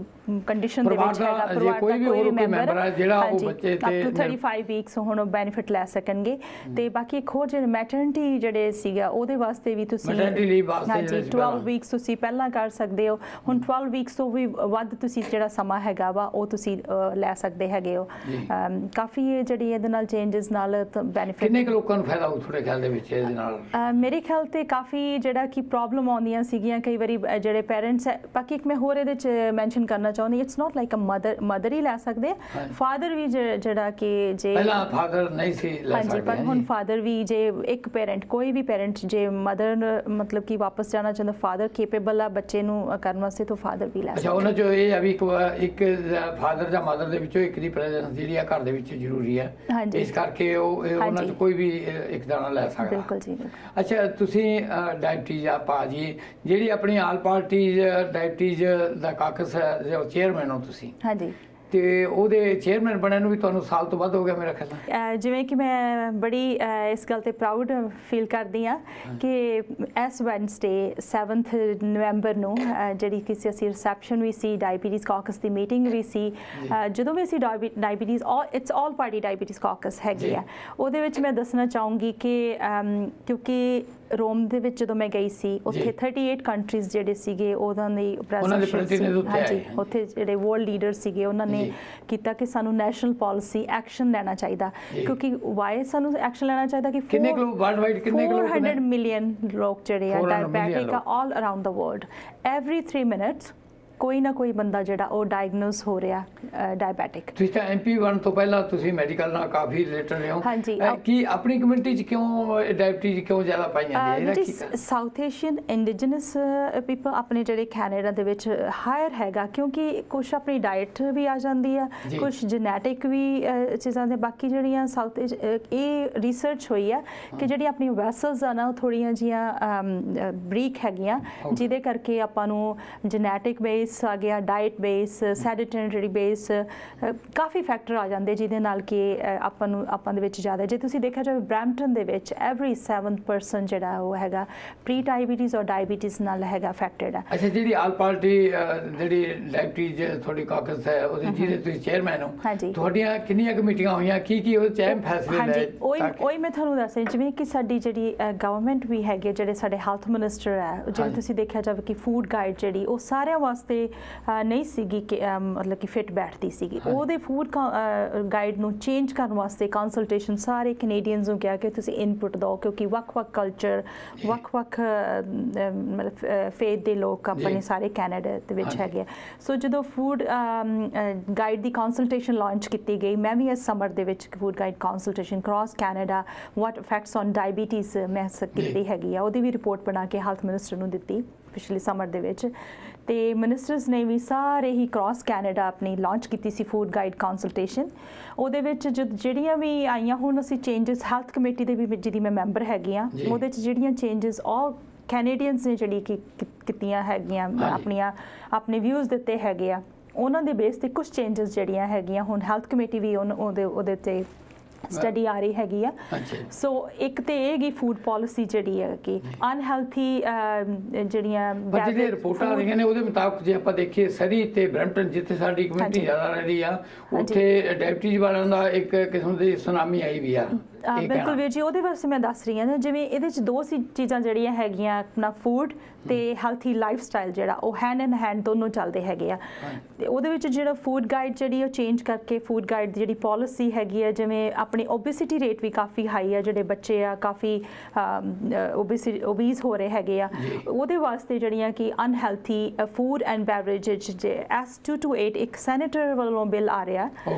ਕੰਡੀਸ਼ਨ ਦੇ ਵਿੱਚ ਹੈਗਾ, ਪਰਿਵਾਰ ਦਾ ਕੋਈ ਵੀ ਮੈਂਬਰ ਜਿਹੜਾ ਉਹ ਬੱਚੇ ਤੇ ਅਪ ਟੂ 35 ਵੀਕਸ ਹੁਣ ਬੈਨੀਫਿਟ ਲੈ ਸਕਣਗੇ। ਤੇ ਬਾਕੀ ਇੱਕ ਹੋਰ ਜਿਹੜੇ ਮੈਟਰਨਿਟੀ ਜਿਹੜੇ ਸੀਗਾ ਉਹਦੇ ਵਾਸਤੇ ਵੀ ਤੁਸੀਂ ਮੈਟਰਨਿਟੀ ਲੀਵ ਵਾਸਤੇ 12 ਵੀਕਸ ਤੁਸੀਂ ਪਹਿਲਾਂ ਕਰ ਸਕਦੇ ਹੋ। ਹੁਣ 12 ਵੀਕਸ ਤੋਂ ਵੀ ਵੱਧ ਤੁਸੀਂ ਜਿਹੜਾ ਸਮਾਂ ਹੈਗਾ ਵਾ ਉਹ ਤੁਸੀਂ ਲੈ ਸਕਦੇ ਹੈਗੇ ਹੋ। ਕਾਫੀ ਜਿਹੜੀ ਇਹਦੇ ਨਾਲ ਚੇਂਜਸ ਨਾਲ ਬੈਨੀਫਿਟ ਕਿੰਨੇ ਕੁ ਲੋਕਾਂ ਨੂੰ ਫਾਇਦਾ ਹੋ ਤੁਹਾਡੇ ਖਿਆਲ ਦੇ ਵਿੱਚ ਇਹਦੇ ਨਾਲ? ਮੇਰੇ ਖਿਆਲ ਤੇ ਕਾਫੀ ਜਿਹੜਾ ਕਿ ਪ੍ਰੋਬਲਮ ਆਉਂਦੀਆਂ ਸੀਗੀਆਂ ਕਈ ਵਾਰੀ ਜਿਹੜੇ ਪੇਰੈਂਟਸ। ਬਾਕੀ ਇੱਕ ਮੈਂ ਹੋਰ ਇਹਦੇ ਚ ਮੈਂਸ਼ਨ ਕਰਨਾ ਚਾਹੁੰਦੀ, it's not like a mother ਹੀ ਲੈ ਸਕਦੇ, ਫਾਦਰ ਵੀ ਜਿਹੜਾ ਕਿ ਜੇ ਪਹਿਲਾਂ ਫਾਦਰ ਨਹੀਂ ਸੀ ਲੈ ਸਕਦੇ, ਪਰ ਹੁਣ ਫਾਦਰ ਵੀ ਜੇ ਇੱਕ ਪੇਰੈਂਟ ਕੋਈ ਵੀ ਪੇਰੈਂਟ ਜੇ ਮਦਰ ਮਤਲਬ ਕਿ ਵਾਪਸ ਜਾਣਾ ਚਾਹੁੰਦਾ, ਫਾਦਰ ਕੇਪੇਬਲ ਆ ਬੱਚੇ ਨੂੰ ਕਰਨ ਵਾਸਤੇ, ਤਾਂ ਫਾਦਰ ਵੀ ਲੈ ਸਕਦਾ। ਅੱਛਾ, ਉਹਨਾਂ ਚੋਂ ਇਹ ਆ ਵੀ ਇੱਕ ਫਾਦਰ ਜਾਂ ਮਦਰ ਦੇ ਵਿੱਚੋਂ ਇੱਕ ਦੀ ਪ੍ਰੈਜ਼ੈਂਸ ਜਿਹੜੀ ਆ ਘਰ ਦੇ ਵਿੱਚ ਜ਼ਰੂਰੀ ਹੈ, ਇਸ ਕਰਕੇ ਉਹ ਉਹਨਾਂ ਚੋਂ ਕੋਈ ਵੀ ਇੱਕ ਦਾਣਾ ਲੈ ਸਕਦਾ। ਬਿਲਕੁਲ ਜੀ। ਅੱਛਾ, ਤੁਸੀਂ ਡਾਇਬਟੀਜ਼ ਆ ਭਾਜੀ ਜਿਹੜੀ ਆਪਣੀ ਆਲ ਪਾਰਟੀਜ਼ ਡਾਇਬਟੀਜ਼ ਦਾ ਕਾਕਸ ਹੈ ਚੇਅਰਮੈਨ ਹੋ ਤੁਸੀਂ? ਹਾਂਜੀ। ਤੇ ਉਹਦੇ ਚੇਅਰਮੈਨ ਬਣਨ ਨੂੰ ਵੀ ਤੁਹਾਨੂੰ ਸਾਲ ਤੋਂ ਵੱਧ ਹੋ ਗਿਆ ਮੇਰਾ ਖਿਆਲ। ਜਿਵੇਂ ਕਿ ਮੈਂ ਬੜੀ ਇਸ ਗੱਲ ਤੇ ਪ੍ਰਾਊਡ ਫੀਲ ਕਰਦੀ ਹਾਂ ਕਿ ਇਸ ਵੈਡਨਸਡੇ 7 ਨਵੰਬਰ ਨੂੰ ਜਿਹੜੀ ਕਿਸੇ ਅਸੀਂ ਰਿਸੈਪਸ਼ਨ ਵੀ ਸੀ, ਡਾਇਬਟੀਜ਼ ਕਾਕਸ ਦੀ ਮੀਟਿੰਗ ਵੀ ਸੀ। ਜਦੋਂ ਵੀ ਅਸੀਂ diabetes it's all party diabetes caucus ਹੈਗੀ ਆ, ਉਹਦੇ ਵਿੱਚ ਮੈਂ ਦੱਸਣਾ ਚਾਹੂੰਗੀ ਕਿ ਕਿਉਂਕਿ ਰੋਮ ਦੇ ਵਿੱਚ ਜਦੋਂ ਮੈਂ ਗਈ ਸੀ ਉੱਥੇ 38 ਕੰਟਰੀਜ਼ ਜਿਹੜੇ ਸੀਗੇ ਉਹਨਾਂ ਦੀ ਹਾਂਜੀ, ਉੱਥੇ ਜਿਹੜੇ ਵਰਲਡ ਲੀਡਰ ਸੀਗੇ ਉਹਨਾਂ ਨੇ ਕੀਤਾ ਕਿ ਸਾਨੂੰ ਨੈਸ਼ਨਲ ਪਾਲਿਸੀ ਐਕਸ਼ਨ ਲੈਣਾ ਚਾਹੀਦਾ। ਕਿਉਂਕਿ ਵਾਈ ਸਾਨੂੰ ਐਕਸ਼ਨ ਲੈਣਾ ਚਾਹੀਦਾ ਕਿ 400 ਮਿਲੀਅਨ ਲੋਕ ਜਿਹੜੇ ਆ ਡਾਇਬੈਟਿਕ ਆ ਆਲ ਅਰਾਊਂਡ ਦਾ ਵਰਲਡ। ਐਵਰੀ 3 ਮਿੰਟਸ ਕੋਈ ਨਾ ਕੋਈ ਬੰਦਾ ਜਿਹੜਾ ਉਹ ਡਾਇਗਨੋਸ ਹੋ ਰਿਹਾ ਡਾਇਬੈਟਿਕ। ਤੁਸੀਂ ਤਾਂ MP ਬਣ ਤੋਂ ਪਹਿਲਾਂ ਤੁਸੀਂ ਮੈਡੀਕਲ ਨਾਲ ਕਾਫੀ ਰਿਲੇਟਡ ਰਹੇ ਹੋ। ਹਾਂਜੀ। ਕੀ ਆਪਣੀ ਕਮਿਊਨਿਟੀ 'ਚ ਕਿਉਂ ਡਾਇਬਟੀਜ਼ ਕਿਉਂ ਜ਼ਿਆਦਾ ਪਾਈ ਜਾਂਦੀ ਹੈ? ਸਾਊਥ ਏਸ਼ੀਅਨ ਇੰਡੀਜਨਸ ਪੀਪਲ ਆਪਣੇ ਜਿਹੜੇ ਕੈਨੇਡਾ ਦੇ ਵਿੱਚ ਹਾਇਰ ਹੈਗਾ, ਕਿਉਂਕਿ ਕੁਛ ਆਪਣੀ ਡਾਈਟ ਵੀ ਆ ਜਾਂਦੀ ਆ, ਕੁਛ ਜੈਨੇਟਿਕ ਵੀ ਚੀਜ਼ਾਂ ਦੇ। ਬਾਕੀ ਜਿਹੜੀਆਂ ਸਾਊਥ ਇਹ ਰਿਸਰਚ ਹੋਈ ਆ ਕਿ ਜਿਹੜੀ ਆਪਣੀ ਵੈਸਲਸ ਆ ਨਾ ਉਹ ਥੋੜ੍ਹੀਆਂ ਜਿਹੀਆਂ ਬਰੀਕ ਹੈਗੀਆਂ, ਜਿਹਦੇ ਕਰਕੇ ਆਪਾਂ ਨੂੰ ਜੈਨੇਟਿਕ ਬੇਸ ਆ ਗਿਆ, ਡਾਈਟ ਬੇਸ, ਸੈਡੀਟਰੀ ਬੇਸ, ਕਾਫੀ ਫੈਕਟਰ ਆ ਜਾਂਦੇ ਜਿਹਦੇ ਨਾਲ ਕਿ ਆਪਾਂ ਦੇ ਵਿੱਚ ਜ਼ਿਆਦਾ। ਜੇ ਤੁਸੀਂ ਦੇਖਿਆ ਜਾਵੇ ਬ੍ਰੈਂਪਟਨ ਦੇ ਵਿੱਚ ਐਵਰੀ 7th ਪਰਸਨ ਜਿਹੜਾ ਉਹ ਹੈਗਾ ਪ੍ਰੀ ਡਾਇਬਟੀਜ਼ ਔਰ ਡਾਇਬਟੀਜ਼ ਨਾਲ ਹੈਗਾ ਅਫੈਕਟਡ ਆ। ਅੱਛਾ, ਜਿਹੜੀ ਆਲ ਪਾਰਟੀ ਜਿਹੜੀ ਡਾਇਬਟੀਜ਼ ਤੁਹਾਡੀ ਕਾਕਸ ਹੈ ਉਹਦੇ ਜਿਹਦੇ ਤੁਸੀਂ ਚੇਅਰਮੈਨ ਹੋ, ਤੁਹਾਡੀਆਂ ਕਿੰਨੀਆਂ ਕਮੇਟੀਆਂ ਹੋਈਆਂ, ਕੀ ਉਹਦੇ ਚ ਅਹਿਮ ਫੈਸਲੇ ਲਏ? ਉਹੀ ਮੈਂ ਤੁਹਾਨੂੰ ਦੱਸ ਰਹੀ, ਜਿਵੇਂ ਕਿ ਸਾਡੀ ਜਿਹੜੀ ਗਵਰਨਮੈਂਟ ਵੀ ਹੈਗੀ, ਜਿਹੜੇ ਸਾਡੇ ਹੈਲਥ ਮਿਨਿਸਟਰ ਹੈ, ਜਿਵੇਂ ਤੁਸੀਂ ਦੇਖਿਆ ਜਾਵੇ ਕਿ ਫੂਡ ਗਾਈਡ ਜਿਹੜੀ ਉਹ ਸਾਰਿਆਂ ਵਾਸਤੇ ਨਹੀਂ ਸੀਗੀ ਕਿ ਮਤਲਬ ਕਿ ਫਿੱਟ ਬੈਠਦੀ ਸੀਗੀ। ਉਹਦੇ ਫੂਡ ਗਾਈਡ ਨੂੰ ਚੇਂਜ ਕਰਨ ਵਾਸਤੇ ਕੰਸਲਟੇਸ਼ਨ ਸਾਰੇ ਕੈਨੇਡੀਅਨਸ ਨੂੰ ਕਿਹਾ ਕਿ ਤੁਸੀਂ ਇਨਪੁਟ ਦਿਓ, ਕਿਉਂਕਿ ਵੱਖ-ਵੱਖ ਕਲਚਰ, ਵੱਖ-ਵੱਖ ਮਤਲਬ ਫੇਥ ਦੇ ਲੋਕ ਆਪਣੇ ਸਾਰੇ ਕੈਨੇਡਾ ਦੇ ਵਿੱਚ ਹੈਗੇ ਆ। ਸੋ ਜਦੋਂ ਫੂਡ ਗਾਈਡ ਦੀ ਕੰਸਲਟੇਸ਼ਨ ਲਾਂਚ ਕੀਤੀ ਗਈ, ਮੈਂ ਵੀ ਇਸ ਸਮਰ ਦੇ ਵਿੱਚ food guide consultation cross Canada what effects on diabetes ਮੈਂ ਕੀਤੀ ਹੈਗੀ ਆ, ਉਹਦੀ ਵੀ ਰਿਪੋਰਟ ਬਣਾ ਕੇ ਹੈਲਥ ਮਿਨਿਸਟਰ ਨੂੰ ਦਿੱਤੀ ਪਿਛਲੇ ਸਮਰ ਦੇ ਵਿੱਚ। ਤੇ ਮਿਨਿਸਟਰਸ ਨੇ ਵੀ ਸਾਰੇ ਹੀ ਕ੍ਰਾਸ ਕੈਨੇਡਾ ਆਪਣੀ ਲਾਂਚ ਕੀਤੀ ਸੀ ਫੂਡ ਗਾਈਡ ਕੰਸਲਟੇਸ਼ਨ। ਉਹਦੇ ਵਿੱਚ ਜਿਹੜੀਆਂ ਵੀ ਆਈਆਂ, ਹੁਣ ਅਸੀਂ ਚੇਂਜਸ ਹੈਲਥ ਕਮੇਟੀ ਦੇ ਵੀ ਜਿਹਦੀ ਮੈਂ ਮੈਂਬਰ ਹੈਗੀ ਆ, ਉਹਦੇ 'ਚ ਜਿਹੜੀਆਂ ਚੇਂਜਸ ਆਲ ਕੈਨੇਡੀਅਨਸ ਨੇ ਜਿਹੜੀ ਕੀਤੀਆਂ ਹੈਗੀਆਂ, ਆਪਣੇ ਵਿਊਜ਼ ਦਿੱਤੇ ਹੈਗੇ ਆ, ਉਹਨਾਂ ਦੇ ਬੇਸ ਤੇ ਕੁਝ ਚੇਂਜਸ ਜਿਹੜੀਆਂ ਹੈਗੀਆਂ ਹੁਣ ਹੈਲਥ ਕਮੇਟੀ ਵੀ ਉਹਦੇ ਤੇ ਸਟੱਡੀ ਆ ਰਹੀ ਹੈਗੀ ਆ। ਸੋ ਇੱਕ ਤੇ ਇਹ ਗੀ ਫੂਡ ਪਾਲਿਸੀ ਜਿਹੜੀ ਹੈ ਕਿ ਅਨਹੈਲਥੀ ਜਿਹੜੀਆਂ ਰਿਪੋਰਟਾਂ ਆ ਰਹੀਆਂ ਨੇ ਉਹਦੇ ਮੁਤਾਬਕ ਜੇ ਆਪਾਂ ਦੇਖੀਏ ਸਰੀ ਤੇ ਬ੍ਰੈਂਪਟਨ ਜਿੱਥੇ ਸਾਡੀ ਕਮਿਊਨਿਟੀ ਜ਼ਿਆਦਾ ਰਹਿ ਰਹੀ ਆ, ਉੱਥੇ ਡਾਇਬਟੀਜ਼ ਵਾਲਿਆਂ ਦਾ ਇੱਕ ਕਿਸਮ ਦੀ ਸੁਨਾਮੀ ਆਈ ਵੀ ਆ। ਬਿਲਕੁਲ ਵੀਰ ਜੀ, ਉਹਦੇ ਵਾਸਤੇ ਮੈਂ ਦੱਸ ਰਹੀ ਹਾਂ। ਜਿਵੇਂ ਇਹਦੇ 'ਚ ਦੋ ਚੀਜ਼ਾਂ ਜਿਹੜੀਆਂ ਹੈਗੀਆਂ, ਆਪਣਾ ਫੂਡ ਤੇ ਹੈਲਥੀ ਲਾਈਫ ਸਟਾਈਲ ਜਿਹੜਾ ਉਹ ਹੈਂਡ ਇਨ ਹੈਂਡ ਦੋਨੋਂ ਚੱਲਦੇ ਹੈਗੇ ਆ। ਤੇ ਉਹਦੇ ਵਿੱਚ ਜਿਹੜਾ ਫੂਡ ਗਾਈਡ ਜਿਹੜੀ ਉਹ ਚੇਂਜ ਕਰਕੇ ਫੂਡ ਗਾਈਡ ਦੀ ਜਿਹੜੀ ਪਾਲਿਸੀ ਹੈਗੀ ਆ, ਜਿਵੇਂ ਆਪਣੀ ਓਬੇਸਿਟੀ ਰੇਟ ਵੀ ਕਾਫੀ ਹਾਈ ਆ, ਜਿਹੜੇ ਬੱਚੇ ਆ ਕਾਫੀ ਓਬੀਜ਼ ਹੋ ਰਹੇ ਹੈਗੇ ਆ, ਉਹਦੇ ਵਾਸਤੇ ਜਿਹੜੀਆਂ ਕਿ ਅਨਹੈਲਥੀ ਫੂਡ ਐਂਡ ਬੈਵਰੇਜ S228 ਇੱਕ ਸੈਨੇਟਰ ਵੱਲੋਂ ਬਿੱਲ ਆ ਰਿਹਾ,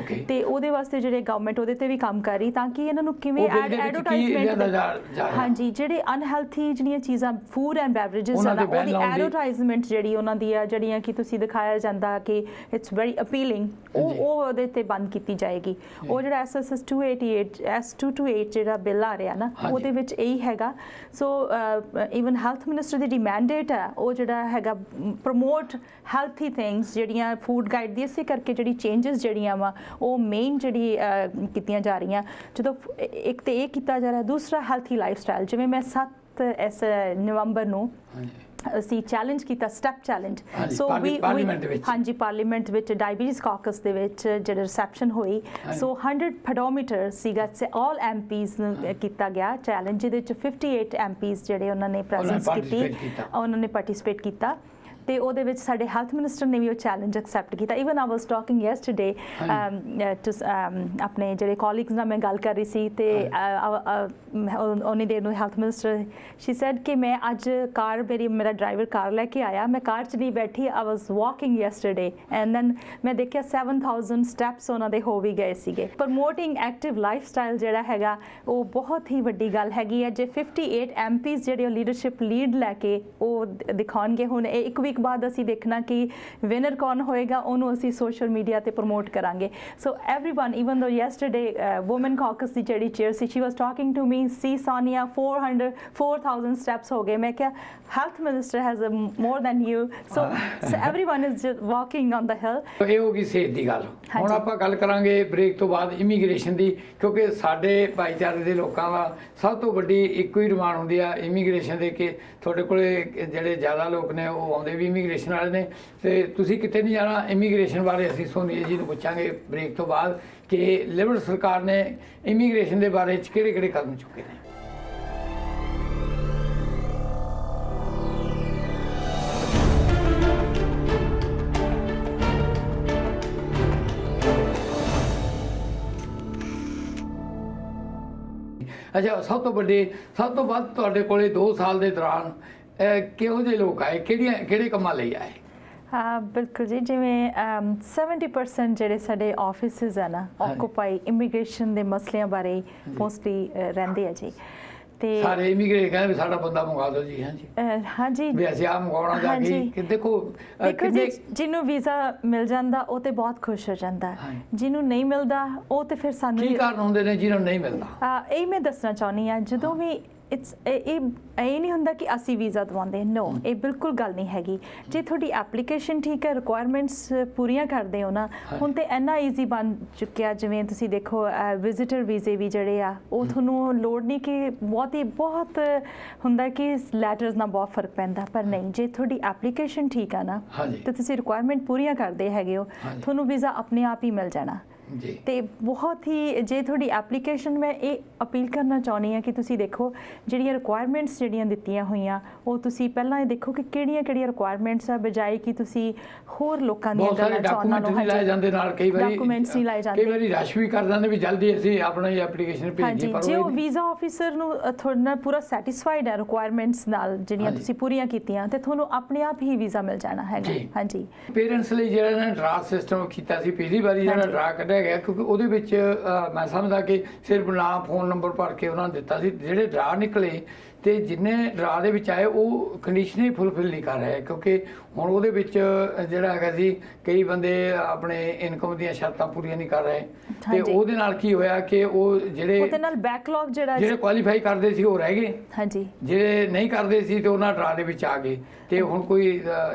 ਤੇ ਉਹਦੇ ਵਾਸਤੇ ਜਿਹੜੇ ਗਵਰਨਮੈਂਟ ਉਹਦੇ ਤੇ ਵੀ ਕੰਮ ਕਰ ਰਹੀ ਤਾਂ ਕਿ ਇਹਨਾਂ ਨੂੰ ਕਿਵੇਂ ਐਡਵਰਟਾਈਜ਼ਮੈਂਟ, ਹਾਂਜੀ, ਜਿਹੜੇ ਅਨਹੈਲਥੀ ਜਿਹੜੀਆਂ ਚੀਜ਼ਾਂ ਫੂਡ ਐਂਡ ਬੈਵਰੇਜਸ ਆ ਉਹਦੀ ਐਡਵਰਟਾਈਜ਼ਮੈਂਟ ਜਿਹੜੀ ਉਹਨਾਂ ਦੀ ਆ, ਜਿਹੜੀਆਂ ਕਿ ਤੁਸੀਂ ਦਿਖਾਇਆ ਜਾਂਦਾ ਕਿ ਇਟਸ ਵੈਰੀ ਅਪੀਲਿੰਗ, ਉਹ ਉਹਦੇ ਤੇ ਬੰਦ ਕੀਤੀ ਜਾਏਗੀ। ਉਹ ਜਿਹੜਾ S228 ਜਿਹੜਾ ਬਿੱਲ ਆ ਰਿਹਾ ਨਾ, ਉਹਦੇ ਵਿੱਚ ਇਹੀ ਹੈਗਾ। ਸੋ ਈਵਨ ਹੈਲਥ ਮਿਨਿਸਟਰ ਦੀ ਜਿਹੜੀ ਮੈਂਡੇਟ ਹੈ ਉਹ ਜਿਹੜਾ ਹੈਗਾ ਪ੍ਰਮੋਟ ਹੈਲਥੀ ਥਿੰਗਸ ਜਿਹੜੀਆਂ ਫੂਡ ਗਾਈਡ ਦੀ, ਇਸੇ ਕਰਕੇ ਜਿਹੜੀ ਚੇਂਜਸ ਜਿਹੜੀਆਂ ਵਾ ਉਹ ਮੇਨ ਜਿਹੜੀ ਕੀਤੀਆਂ ਜਾ ਰਹੀਆਂ। ਜਦੋਂ ਇੱਕ ਤੇ ਇਹ ਕੀਤਾ ਜਾ ਰਿਹਾ, ਦੂਸਰਾ ਹੈਲਥੀ ਲਾਈਫ ਸਟਾਈਲ। ਜਿਵੇਂ ਮੈਂ 6th ਇਸ ਨਵੰਬਰ ਨੂੰ ਅਸੀਂ ਚੈਲੰਜ ਕੀਤਾ ਸਟੈਪ ਚੈਲੰਜ ਸੋ ਪਾਰਲੀਮੈਂਟ ਦੇ ਵਿੱਚ ਹਾਂਜੀ ਪਾਰਲੀਮੈਂਟ ਵਿੱਚ ਡਾਇਬੀਟੀਜ਼ ਕਾਕਸ ਦੇ ਵਿੱਚ ਜਿਹੜਾ ਰਿਸੈਪਸ਼ਨ ਹੋਈ ਸੋ 100 ਪੀਡੋਮੀਟਰ ਸੀਗਾ ਆਲ ਐਮਪੀਜ਼ ਨੂੰ ਕੀਤਾ ਗਿਆ ਚੈਲੰਜ ਜਿਹਦੇ ਵਿੱਚ 58 ਐਮਪੀਜ਼ ਜਿਹੜੇ ਉਹਨਾਂ ਨੇ ਪ੍ਰੈਜ਼ੈਂਸ ਕੀਤੀ ਉਹਨਾਂ ਨੇ ਪਾਰਟਿਸਿਪੇਟ ਕੀਤਾ ਤੇ ਉਹਦੇ ਵਿੱਚ ਸਾਡੇ ਹੈਲਥ ਮਿਨਿਸਟਰ ਨੇ ਵੀ ਉਹ ਚੈਲੰਜ ਐਕਸੈਪਟ ਕੀਤਾ even I was talking yesterday to ਆਪਣੇ ਜਿਹੜੇ ਕੋਲੀਗਸ ਨਾਲ ਮੈਂ ਗੱਲ ਕਰ ਰਹੀ ਸੀ ਤੇ ਉਹਨੇ ਦੇ ਨੂੰ ਹੈਲਥ ਮਿਨਿਸਟਰ ਸ਼ੀ ਸੈਡ ਕਿ ਮੈਂ ਅੱਜ ਮੇਰਾ ਡਰਾਈਵਰ ਕਾਰ ਲੈ ਕੇ ਆਇਆ ਮੈਂ ਕਾਰ 'ਚ ਨਹੀਂ ਬੈਠੀ ਆਈ ਵਾਸ ਵਾਕਿੰਗ ਯੈਸਟਰਡੇ ਐਂਡ ਦੈਨ ਮੈਂ ਦੇਖਿਆ 7000 ਸਟੈਪਸ ਉਹਨਾਂ ਦੇ ਹੋ ਵੀ ਗਏ ਸੀਗੇ ਪ੍ਰਮੋਟਿੰਗ ਐਕਟਿਵ ਲਾਈਫ ਸਟਾਈਲ ਜਿਹੜਾ ਹੈਗਾ ਉਹ ਬਹੁਤ ਹੀ ਵੱਡੀ ਗੱਲ ਹੈਗੀ ਹੈ ਜੇ 58 ਐਮਪੀਜ਼ ਜਿਹੜੇ ਉਹ ਲੀਡਰਸ਼ਿਪ ਲੀਡ ਲੈ ਕੇ ਉਹ ਦਿਖਾਉਣਗੇ ਹੁਣ ਇੱਕ ਵੀਕ ਬਾਅਦ ਅਸੀਂ ਦੇਖਣਾ ਕਿ ਵਿਨਰ ਕੌਣ ਹੋਏਗਾ ਉਹਨੂੰ ਅਸੀਂ ਸੋਸ਼ਲ ਮੀਡੀਆ ਤੇ ਪ੍ਰਮੋਟ ਕਰਾਂਗੇ so everyone even though yesterday women caucus ਦੀ ਜਿਹੜੀ chair C she was talking to me see Sonia 4000 steps ਹੋ ਗਏ ਮੈਂ ਕਿਹਾ health minister has more than you so everyone is just walking on the hill ਇਹ ਹੋ ਗਈ ਸਿਹਤ ਦੀ ਗੱਲ ਹੁਣ ਆਪਾਂ ਗੱਲ ਕਰਾਂਗੇ ਬ੍ਰੇਕ ਤੋਂ ਬਾਅਦ ਇਮੀਗ੍ਰੇਸ਼ਨ ਦੀ ਕਿਉਂਕਿ ਸਾਡੇ ਭਾਈਚਾਰੇ ਦੇ ਲੋਕਾਂ ਦਾ ਸਭ ਤੋਂ ਵੱਡੀ ਇੱਕੋ ਹੀ ਡਿਮਾਂਡ ਹੁੰਦੀ ਆ ਇਮੀਗ੍ਰੇਸ਼ਨ ਦੇ ਕਿ ਤੁਹਾਡੇ ਕੋਲੇ ਜਿਹੜੇ ਜ਼ਿਆਦਾ ਲੋਕ ਨੇ ਉਹ ਆਉਂਦੇ ਵੀ ਇਮੀਗ੍ਰੇਸ਼ਨ ਵਾਲੇ ਨੇ ਤੇ ਤੁਸੀਂ ਕਿਤੇ ਨਹੀਂ ਜਾਣਾ ਇਮੀਗ੍ਰੇਸ਼ਨ ਬਾਰੇ ਅਸੀਂ ਸੋਨੀਆ ਜੀ ਨੂੰ ਪੁੱਛਾਂਗੇ ਬ੍ਰੇਕ ਤੋਂ ਬਾਅਦ ਕਿ ਲਿਬਰਲ ਸਰਕਾਰ ਨੇ ਇਮੀਗ੍ਰੇਸ਼ਨ ਦੇ ਬਾਰੇ 'ਚ ਕਿਹੜੇ ਕਦਮ ਚੁੱਕੇ ਨੇ ਅੱਛਾ ਸਭ ਤੋਂ ਵੱਧ ਤੁਹਾਡੇ ਕੋਲੇ 2 ਸਾਲ ਦੇ ਦੌਰਾਨ ਕਿਹੋ ਜਿਹੇ ਲੋਕ ਆਏ ਕਿਹੜੇ ਕੰਮਾਂ ਲਈ ਆਏ ਬਿਲਕੁਲ ਜੀ ਜਿਵੇਂ 70% ਜਿਹੜੇ ਸਾਡੇ ਆਫਿਸਿਸ ਹੈ ਨਾ ਆਕੂਪਾਈ ਇਮੀਗ੍ਰੇਸ਼ਨ ਦੇ ਮਸਲਿਆਂ ਬਾਰੇ ਮੋਸਟਲੀ ਰਹਿੰਦੇ ਆ ਜੀ ਤੇ ਸਾਰੇ ਇਮੀਗ੍ਰੇਟ ਕਹਿੰਦੇ ਸਾਡਾ ਬੰਦਾ ਮੰਗਾ ਦਿਓ ਜੀ ਹਾਂਜੀ ਵੀ ਅਸੀਂ ਆ ਮੰਗਾਉਣਾ ਜਾ ਕੇ ਦੇਖੋ ਜਿਹਨੂੰ ਵੀਜ਼ਾ ਮਿਲ ਜਾਂਦਾ ਉਹ ਤੇ ਬਹੁਤ ਖੁਸ਼ ਹੋ ਜਾਂਦਾ ਜਿਹਨੂੰ ਨਹੀਂ ਮਿਲਦਾ ਉਹ ਤੇ ਫਿਰ ਸਾਨੂੰ ਕੀ ਕਾਰਨ ਹੁੰਦੇ ਨੇ ਜਿਹਨੂੰ ਨਹੀਂ ਮਿਲਦਾ ਇਹ ਮੈਂ ਦੱਸਣਾ ਚਾਹੁੰਦੀ ਆ ਜਦੋਂ ਵੀ ਇਹ ਨਹੀਂ ਹੁੰਦਾ ਕਿ ਅਸੀਂ ਵੀਜ਼ਾ ਦਵਾਉਂਦੇ ਨੋ ਇਹ ਬਿਲਕੁਲ ਗੱਲ ਨਹੀਂ ਹੈਗੀ ਜੇ ਤੁਹਾਡੀ ਐਪਲੀਕੇਸ਼ਨ ਠੀਕ ਹੈ ਰਿਕੁਆਇਰਮੈਂਟਸ ਪੂਰੀਆਂ ਕਰਦੇ ਹੋ ਨਾ ਹੁਣ ਤੇ ਇੰਨਾ ਈਜ਼ੀ ਬਣ ਚੁੱਕਿਆ ਜਿਵੇਂ ਤੁਸੀਂ ਦੇਖੋ ਵਿਜ਼ਿਟਰ ਵੀਜ਼ੇ ਵੀ ਜਿਹੜੇ ਆ ਉਹ ਤੁਹਾਨੂੰ ਲੋੜ ਨਹੀਂ ਕਿ ਬਹੁਤ ਹੁੰਦਾ ਕਿ ਲੈਟਰਸ ਨਾਲ ਬਹੁਤ ਫਰਕ ਪੈਂਦਾ ਪਰ ਨਹੀਂ ਜੇ ਤੁਹਾਡੀ ਐਪਲੀਕੇਸ਼ਨ ਠੀਕ ਆ ਨਾ ਤੇ ਤੁਸੀਂ ਰਿਕੁਆਇਰਮੈਂਟ ਪੂਰੀਆਂ ਕਰਦੇ ਹੈਗੇ ਹੋ ਤੁਹਾਨੂੰ ਵੀਜ਼ਾ ਆਪਣੇ ਆਪ ਹੀ ਮਿਲ ਜਾਣਾ ਤੇ ਬਹੁਤ ਹੀ ਜੇ ਤੁਹਾਡੀ ਐਪਲੀਕੇਸ਼ਨ ਮੈਂ ਇਹ ਅਪੀਲ ਕਰਨਾ ਚਾਹੁੰਦੀ ਹਾਂ ਕਿ ਤੁਸੀਂ ਦੇਖੋ ਜਿਹੜੀਆਂ ਰਿਕੁਆਇਰਮੈਂਟਸ ਜਿਹੜੀਆਂ ਦਿੱਤੀਆਂ ਹੋਈਆਂ ਉਹ ਤੁਸੀਂ ਪਹਿਲਾਂ ਇਹ ਦੇਖੋ ਕਿ ਕਿਹੜੀਆਂ ਰਿਕੁਆਇਰਮੈਂਟਸ ਆ ਬਜਾਏ ਕਿ ਤੁਸੀਂ ਹੋਰ ਲੋਕਾਂ ਦੀਆਂ ਗੱਲਾਂ ਚਾਹੁੰਨਾਂ ਨੂੰ ਲਾਏ ਜਾਂਦੇ ਨਾਲ ਕਈ ਵਾਰੀ ਡਾਕੂਮੈਂਟਸ ਨਹੀਂ ਲਾਏ ਜਾਂਦੇ ਕਈ ਵਾਰੀ ਰਸ਼ ਵੀ ਕਰ ਜਾਂਦੇ ਵੀ ਜਲਦੀ ਅਸੀਂ ਆਪਣਾ ਇਹ ਐਪਲੀਕੇਸ਼ਨ ਭੇਜੀਏ ਪਰ ਜੇ ਉਹ ਵੀਜ਼ਾ ਆਫੀਸਰ ਨੂੰ ਤੁਹਾਡਾ ਪੂਰਾ ਸੈਟੀਸਫਾਈਡ ਹੈ ਰਿਕੁਆਇਰਮੈਂਟਸ ਨਾਲ ਜਿਹੜੀਆਂ ਤੁਸੀਂ ਪੂਰੀਆਂ ਕੀਤੀਆਂ ਤੇ ਤੁਹਾਨੂੰ ਆਪਣੇ ਆਪ ਹੀ ਵੀਜ਼ਾ ਮਿਲ ਜਾਣਾ ਹੈਗਾ ਹਾਂਜੀ ਪੇਰੈਂਟਸ ਲਈ ਜਿਹੜਾ ਨਾ ਡਰਾ ਸਿਸਟਮ ਕੀਤਾ ਸੀ ਪਹਿਲੀ ਵਾਰੀ ਜਿਹੜਾ ਡਰਾ ਕੱਢਿਆ ਗਿਆ ਕਿਉਂਕਿ ਉਹਦੇ ਵਿੱਚ ਮੈਂ ਸਮਝਦਾ ਕਿ ਸਿਰਫ ਨਾਮ ਫੋਨ ਨੰਬਰ ਭਰ ਕੇ ਉਹਨਾਂ ਨੇ ਦਿੱਤਾ ਸੀ ਜਿਹੜੇ ਡਰਾ ਨਿਕਲੇ ਤੇ ਜਿੰਨੇ ਡਰਾ ਦੇ ਵਿੱਚ ਆਏ ਉਹ ਕੰਡੀਸ਼ਨ ਹੀ ਫੁੱਲਫਿਲ ਨਹੀਂ ਕਰ ਰਹੇ ਕਿਉਂਕਿ ਹੁਣ ਉਹਦੇ ਵਿੱਚ ਜਿਹੜਾ ਹੈਗਾ ਸੀ ਕਈ ਬੰਦੇ ਆਪਣੇ ਇਨਕਮ ਦੀਆਂ ਸ਼ਰਤਾਂ ਪੂਰੀਆਂ ਨਹੀਂ ਕਰ ਰਹੇ ਤੇ ਉਹਦੇ ਨਾਲ ਕੀ ਹੋਇਆ ਕਿ ਉਹ ਉਹਦੇ ਨਾਲ ਬੈਕਲੌਗ ਜਿਹੜੇ ਕੁਆਲੀਫਾਈ ਕਰਦੇ ਸੀ ਉਹ ਰਹਿ ਗਏ ਹਾਂਜੀ ਜਿਹੜੇ ਨਹੀਂ ਕਰਦੇ ਸੀ ਤੇ ਉਹਨਾਂ ਡਰਾ ਦੇ ਵਿੱਚ ਆ ਗਏ ਤੇ ਹੁਣ ਕੋਈ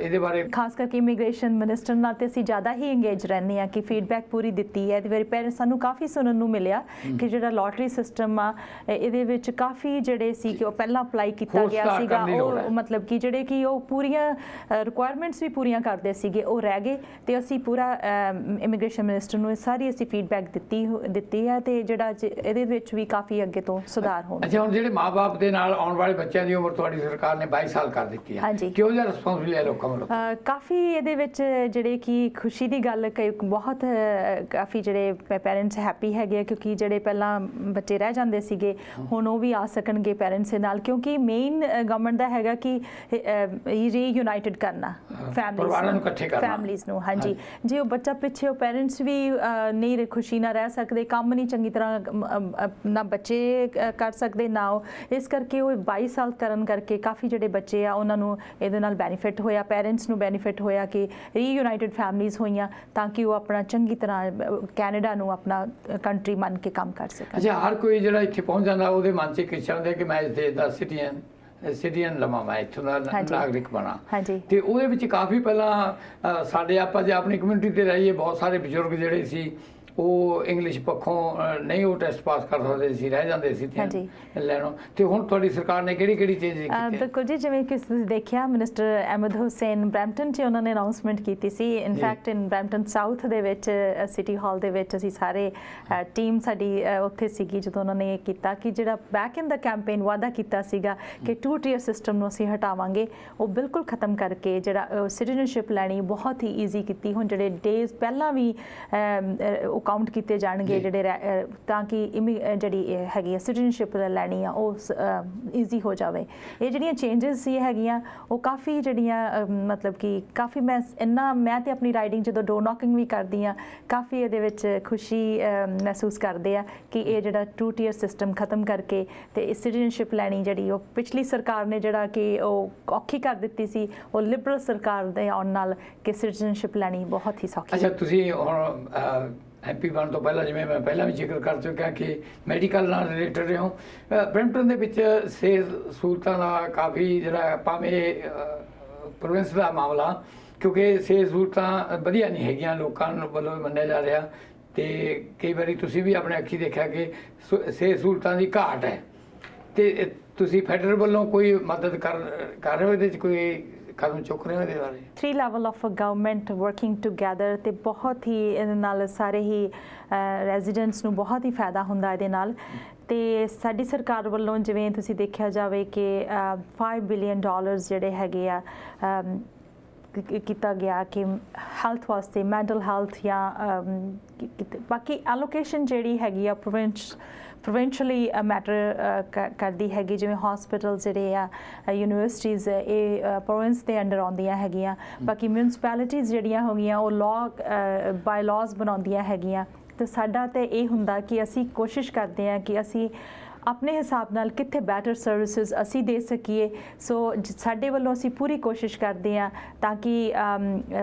ਇਹਦੇ ਬਾਰੇ ਖਾਸ ਕਰਕੇ ਇਮੀਗ੍ਰੇਸ਼ਨ ਮਿਨਿਸਟਰ ਨਾਲ ਤੇ ਅਸੀਂ ਜ਼ਿਆਦਾ ਹੀ ਇੰਗੇਜ ਰਹਿੰਦੇ ਆ ਕਿ ਫੀਡਬੈਕ ਪੂਰੀ ਦਿੱਤੀ ਹੈ ਤੇ ਮੇਰੇ ਪੇਰੈਂਟਸ ਸਾਨੂੰ ਕਾਫੀ ਸੁਣਨ ਨੂੰ ਮਿਲਿਆ ਕਿ ਜਿਹੜਾ ਲੋਟਰੀ ਸਿਸਟਮ ਆ ਇਹਦੇ ਵਿੱਚ ਕਾਫੀ ਜਿਹੜੇ ਸੀ ਕਿ ਉਹ ਪਹਿਲਾਂ ਅਪਲਾਈ ਕੀਤਾ ਗਿਆ ਸੀਗਾ ਉਹ ਮਤਲਬ ਕਿ ਜਿਹੜੇ ਕਿ ਉਹ ਪੂਰੀਆਂ ਰਿਕੁਆਇਰਮੈਂਟਸ ਵੀ ਪੂਰੀਆਂ ਕਰਦੇ ਸੀਗੇ ਉਹ ਰਹਿ ਗਏ ਤੇ ਅਸੀਂ ਪੂਰਾ ਇਮੀਗ੍ਰੇਸ਼ਨ ਮਿਨਿਸਟਰ ਨੂੰ ਸਾਰੀ ਅਸੀਂ ਫੀਡਬੈਕ ਦਿੱਤੀ ਹੈ ਤੇ ਜਿਹੜਾ ਇਹਦੇ ਵਿੱਚ ਵੀ ਕਾਫੀ ਅੱਗੇ ਤੋਂ ਸੁਧਾਰ ਹੋਣਾ। ਅੱਛਾ ਹੁਣ ਜਿਹੜੇ ਮਾਪੇ ਦੇ ਨਾਲ ਆਉਣ ਵਾਲੇ ਬੱਚਿਆਂ ਦੀ ਉਮਰ ਤੁਹਾਡੀ ਸਰਕਾਰ ਨੇ 22 ਸਾਲ ਕਰ ਦਿੱਤੀ ਹੈ ਕਿਹੋ ਜਿਹਾ ਰਿਸਪੌਂਸਿਬਿਲਿਟੀ ਹੈ ਲੋਕਾਂ ਵੱਲੋਂ ਕਾਫੀ ਇਹਦੇ ਵਿੱਚ ਜਿਹੜੇ ਕਿ ਖੁਸ਼ੀ ਦੀ ਗੱਲ ਬਹੁਤ ਕਾਫੀ ਜਿਹੜੇ ਪੇਰੈਂਟਸ ਹੈਪੀ ਹੈਗੇ ਕਿਉਂਕਿ ਜਿਹੜੇ ਪਹਿਲਾਂ ਬੱਚੇ ਰਹਿ ਜਾਂਦੇ ਸੀਗੇ ਹੁਣ ਉਹ ਵੀ ਆ ਸਕਣਗੇ ਪੇਰੈਂਟਸ ਦੇ ਨਾਲ ਕਿਉਂਕਿ ਮੇਨ ਗਵਰਨਮੈਂਟ ਦਾ ਹੈਗਾ ਕਿ ਰੀਯੂਨਾਈਟਡ ਕਰਨਾ ਫੈਮਲੀਜ਼ ਨੂੰ ਹਾਂਜੀ ਜੇ ਉਹ ਬੱਚਾ ਪਿੱਛੇ ਉਹ ਪੇਰੈਂਟਸ ਵੀ ਨਹੀਂ ਖੁਸ਼ੀ ਨਾਲ ਰਹਿ ਸਕਦੇ ਕੰਮ ਨਹੀਂ ਚੰਗੀ ਤਰ੍ਹਾਂ ਨਾ ਬੱਚੇ ਕਰ ਸਕਦੇ ਨਾ ਇਸ ਕਰਕੇ ਉਹ 22 ਸਾਲ ਕਰਨ ਕਰਕੇ ਕਾਫੀ ਜਿਹੜੇ ਬੱਚੇ ਆ ਉਹਨਾਂ ਨੂੰ ਇਹਦੇ ਨਾਲ ਬੈਨੀਫਿਟ ਹੋਇਆ ਪੇਰੈਂਟਸ ਨੂੰ ਬੈਨੀਫਿਟ ਹੋਇਆ ਕਿ ਰੀਯੂਨਾਈਟਡ ਫੈਮਲੀਜ਼ ਹੋਈਆਂ ਤਾਂ ਕਿ ਉਹ ਆਪਣਾ ਚੰਗੀ ਤਰ੍ਹਾਂ ਕੈਨੇਡਾ ਨੂੰ ਆਪਣਾ ਕੰਟਰੀ ਮੰਨ ਕੇ ਕੰਮ ਕਰ ਸਕਣ। ਅੱਛਾ ਹਰ ਕੋਈ ਜਿਹੜਾ ਇੱਥੇ ਪਹੁੰਚ ਜਾਂਦਾ ਉਹਦੇ ਮਨ 'ਚ ਇੱਕ ਇੱਛਾ ਹੁੰਦੀ ਕਿ ਮੈਂ ਇਸ ਦੇਸ਼ ਦਾ ਸਿਟੀਜ਼ਨ ਲਵਾਂ ਮੈਂ ਇੱਥੋਂ ਦਾ ਨਾਗਰਿਕ ਬਣਾ ਤੇ ਉਹਦੇ ਵਿੱਚ ਕਾਫੀ ਪਹਿਲਾਂ ਸਾਡੇ ਆਪਾਂ ਜੇ ਆਪਣੀ ਕਮਿਊਨਿਟੀ ਤੇ ਰਹੀਏ ਬਹੁਤ ਸਾਰੇ ਬਜ਼ੁਰਗ ਜਿਹੜੇ ਸੀ ਉਹ ਇੰਗਲਿਸ਼ ਪੱਖੋਂ ਨਹੀਂ ਉਹ ਟੈਸਟ ਪਾਸ ਕਰ ਸਕਦੇ ਸੀ, ਰਹਿ ਜਾਂਦੇ ਸੀ ਹਾਂਜੀ। ਲੈਣੋਂ। ਤੇ ਹੁਣ ਤੁਹਾਡੀ ਸਰਕਾਰ ਨੇ ਕਿਹੜੀ ਚੇਂਜ ਕੀਤੀ? ਬਿਲਕੁਲ ਜੀ, ਜਿਵੇਂ ਕਿ ਤੁਸੀਂ ਦੇਖਿਆ ਮਿਨਿਸਟਰ ਅਹਿਮਦ ਹੁਸੈਨ ਬਰੈਂਪਟਨ 'ਚ ਉਹਨਾਂ ਨੇ ਅਨਾਉਂਸਮੈਂਟ ਕੀਤੀ ਸੀ। ਇਨਫੈਕਟ ਇਨ ਬਰੈਂਪਟਨ ਸਾਊਥ ਦੇ ਵਿੱਚ ਸਿਟੀ ਹਾਲ ਦੇ ਵਿੱਚ ਅਸੀਂ ਸਾਰੇ ਟੀਮ ਸਾਡੀ ਉੱਥੇ ਸੀਗੀ ਜਦੋਂ ਉਹਨਾਂ ਨੇ ਇਹ ਕੀਤਾ ਕਿ ਜਿਹੜਾ ਬੈਕ ਇਨ ਦਾ ਕੈਂਪੇਨ ਵਾਅਦਾ ਕੀਤਾ ਸੀਗਾ ਕਿ 2 ਟੀਅਰ ਸਿਸਟਮ ਨੂੰ ਅਸੀਂ ਹਟਾਵਾਂਗੇ, ਉਹ ਬਿਲਕੁਲ ਖਤਮ ਕਰਕੇ ਜਿਹੜਾ ਸਿਟੀਜ਼ਨਸ਼ਿਪ ਲੈਣੀ ਬਹੁਤ ਹੀ ਈਜ਼ੀ ਕੀਤੀ। ਹੁਣ ਜਿਹੜੇ ਡੇਜ਼ ਪਹਿਲਾਂ ਵੀ ਉਹ ਕਾਊਂਟ ਕੀਤੇ ਜਾਣਗੇ ਜਿਹੜੇ ਤਾਂ ਕਿ ਜਿਹੜੀ ਹੈਗੀ ਸਿਟੀਜ਼ਨਸ਼ਿਪ ਲੈਣੀ ਆ ਉਹ ਈਜ਼ੀ ਹੋ ਜਾਵੇ। ਇਹ ਜਿਹੜੀਆਂ ਚੇਂਜਸ ਸੀ ਹੈਗੀਆਂ ਉਹ ਕਾਫੀ ਜਿਹੜੀਆਂ ਮਤਲਬ ਕਿ ਕਾਫੀ ਮੈਂ ਤੇ ਆਪਣੀ ਰਾਈਡਿੰਗ ਜਦੋਂ ਡੋਰ ਨੌਕਿੰਗ ਵੀ ਕਰਦੀ ਹਾਂ ਕਾਫੀ ਇਹਦੇ ਵਿੱਚ ਖੁਸ਼ੀ ਮਹਿਸੂਸ ਕਰਦੇ ਆ ਕਿ ਇਹ ਜਿਹੜਾ 2 ਟੀਅਰ ਸਿਸਟਮ ਖਤਮ ਕਰਕੇ ਤੇ ਸਿਟੀਜ਼ਨਸ਼ਿਪ ਲੈਣੀ ਜਿਹੜੀ ਉਹ ਪਿਛਲੀ ਸਰਕਾਰ ਨੇ ਜਿਹੜਾ ਕਿ ਉਹ ਔਖੀ ਕਰ ਦਿੱਤੀ ਸੀ, ਉਹ ਲਿਬਰਲ ਸਰਕਾਰ ਦੇ ਆਉਣ ਨਾਲ ਕਿ ਸਿਟੀਜ਼ਨਸ਼ਿਪ ਲੈਣੀ ਬਹੁਤ ਹੀ ਸੌਖੀ। ਅੱਛਾ, ਤੁਸੀਂ ਹੁਣ MP ਬਣਨ ਤੋਂ ਪਹਿਲਾਂ ਜਿਵੇਂ ਮੈਂ ਪਹਿਲਾਂ ਵੀ ਜ਼ਿਕਰ ਕਰ ਚੁੱਕਿਆ ਕਿ ਮੈਡੀਕਲ ਨਾਲ ਰਿਲੇਟਡ ਰਹੇ ਹੋ, ਬਰੈਂਪਟਨ ਦੇ ਵਿੱਚ ਸਿਹਤ ਸਹੂਲਤਾਂ ਦਾ ਕਾਫੀ ਜਿਹੜਾ ਭਾਵੇਂ ਪ੍ਰੋਵਿੰਸ ਦਾ ਮਾਮਲਾ, ਕਿਉਂਕਿ ਸਿਹਤ ਸਹੂਲਤਾਂ ਵਧੀਆ ਨਹੀਂ ਹੈਗੀਆਂ ਲੋਕਾਂ ਵੱਲੋਂ ਮੰਨਿਆ ਜਾ ਰਿਹਾ, ਤੇ ਕਈ ਵਾਰੀ ਤੁਸੀਂ ਵੀ ਆਪਣੇ ਅੱਖੀਂ ਦੇਖਿਆ ਕਿ ਸਿਹਤ ਸਹੂਲਤਾਂ ਦੀ ਘਾਟ ਹੈ, ਤੇ ਤੁਸੀਂ ਫੈਡਰਲ ਵੱਲੋਂ ਕੋਈ ਮਦਦ ਕਰ ਰਹੇ ਹੋ, ਇਹਦੇ 'ਚ ਕੋਈ ਕਦਮ ਚੁੱਕ ਰਹੇ ਹੋ ਇਹਦੇ ਬਾਰੇ? 3 level of government working together ਤੇ ਬਹੁਤ ਹੀ ਇਹਦੇ ਨਾਲ ਸਾਰੇ ਹੀ ਰੈਜ਼ੀਡੈਂਟਸ ਨੂੰ ਬਹੁਤ ਹੀ ਫਾਇਦਾ ਹੁੰਦਾ ਇਹਦੇ ਨਾਲ। ਤੇ ਸਾਡੀ ਸਰਕਾਰ ਵੱਲੋਂ ਜਿਵੇਂ ਤੁਸੀਂ ਦੇਖਿਆ ਜਾਵੇ ਕਿ $5 ਬਿਲੀਅਨ ਜਿਹੜੇ ਹੈਗੇ ਆ ਕੀਤਾ ਗਿਆ ਕਿ ਹੈਲਥ ਵਾਸਤੇ, ਮੈਂਟਲ ਹੈਲਥ ਜਾਂ ਬਾਕੀ ਐਲੋਕੇਸ਼ਨ ਜਿਹੜੀ ਹੈਗੀ ਆ ਪ੍ਰੋਵਿੰਸ਼ਲੀ ਮੈਟਰ ਕਰਦੀ ਹੈਗੀ। ਜਿਵੇਂ ਹਸਪੀਟਲ ਜਿਹੜੇ ਆ ਯੂਨੀਵਰਸਿਟੀਜ਼ ਇਹ ਪ੍ਰੋਵਿੰਸ ਦੇ ਅੰਡਰ ਆਉਂਦੀਆਂ ਹੈਗੀਆਂ, ਬਾਕੀ ਮਿਊਨਿਸਪੈਲਿਟੀਜ਼ ਜਿਹੜੀਆਂ ਹੋ ਗਈਆਂ ਉਹ ਬਾਈ ਲਾਜ਼ ਬਣਾਉਂਦੀਆਂ ਹੈਗੀਆਂ। ਤੇ ਸਾਡਾ ਤੇ ਇਹ ਹੁੰਦਾ ਕਿ ਅਸੀਂ ਕੋਸ਼ਿਸ਼ ਕਰਦੇ ਹਾਂ ਕਿ ਅਸੀਂ ਆਪਣੇ ਹਿਸਾਬ ਨਾਲ ਕਿੱਥੇ ਬੈਟਰ ਸਰਵਿਸਿਜ਼ ਅਸੀਂ ਦੇ ਸਕੀਏ। ਸੋ ਸਾਡੇ ਵੱਲੋਂ ਅਸੀਂ ਪੂਰੀ ਕੋਸ਼ਿਸ਼ ਕਰਦੇ ਹਾਂ ਤਾਂ ਕਿ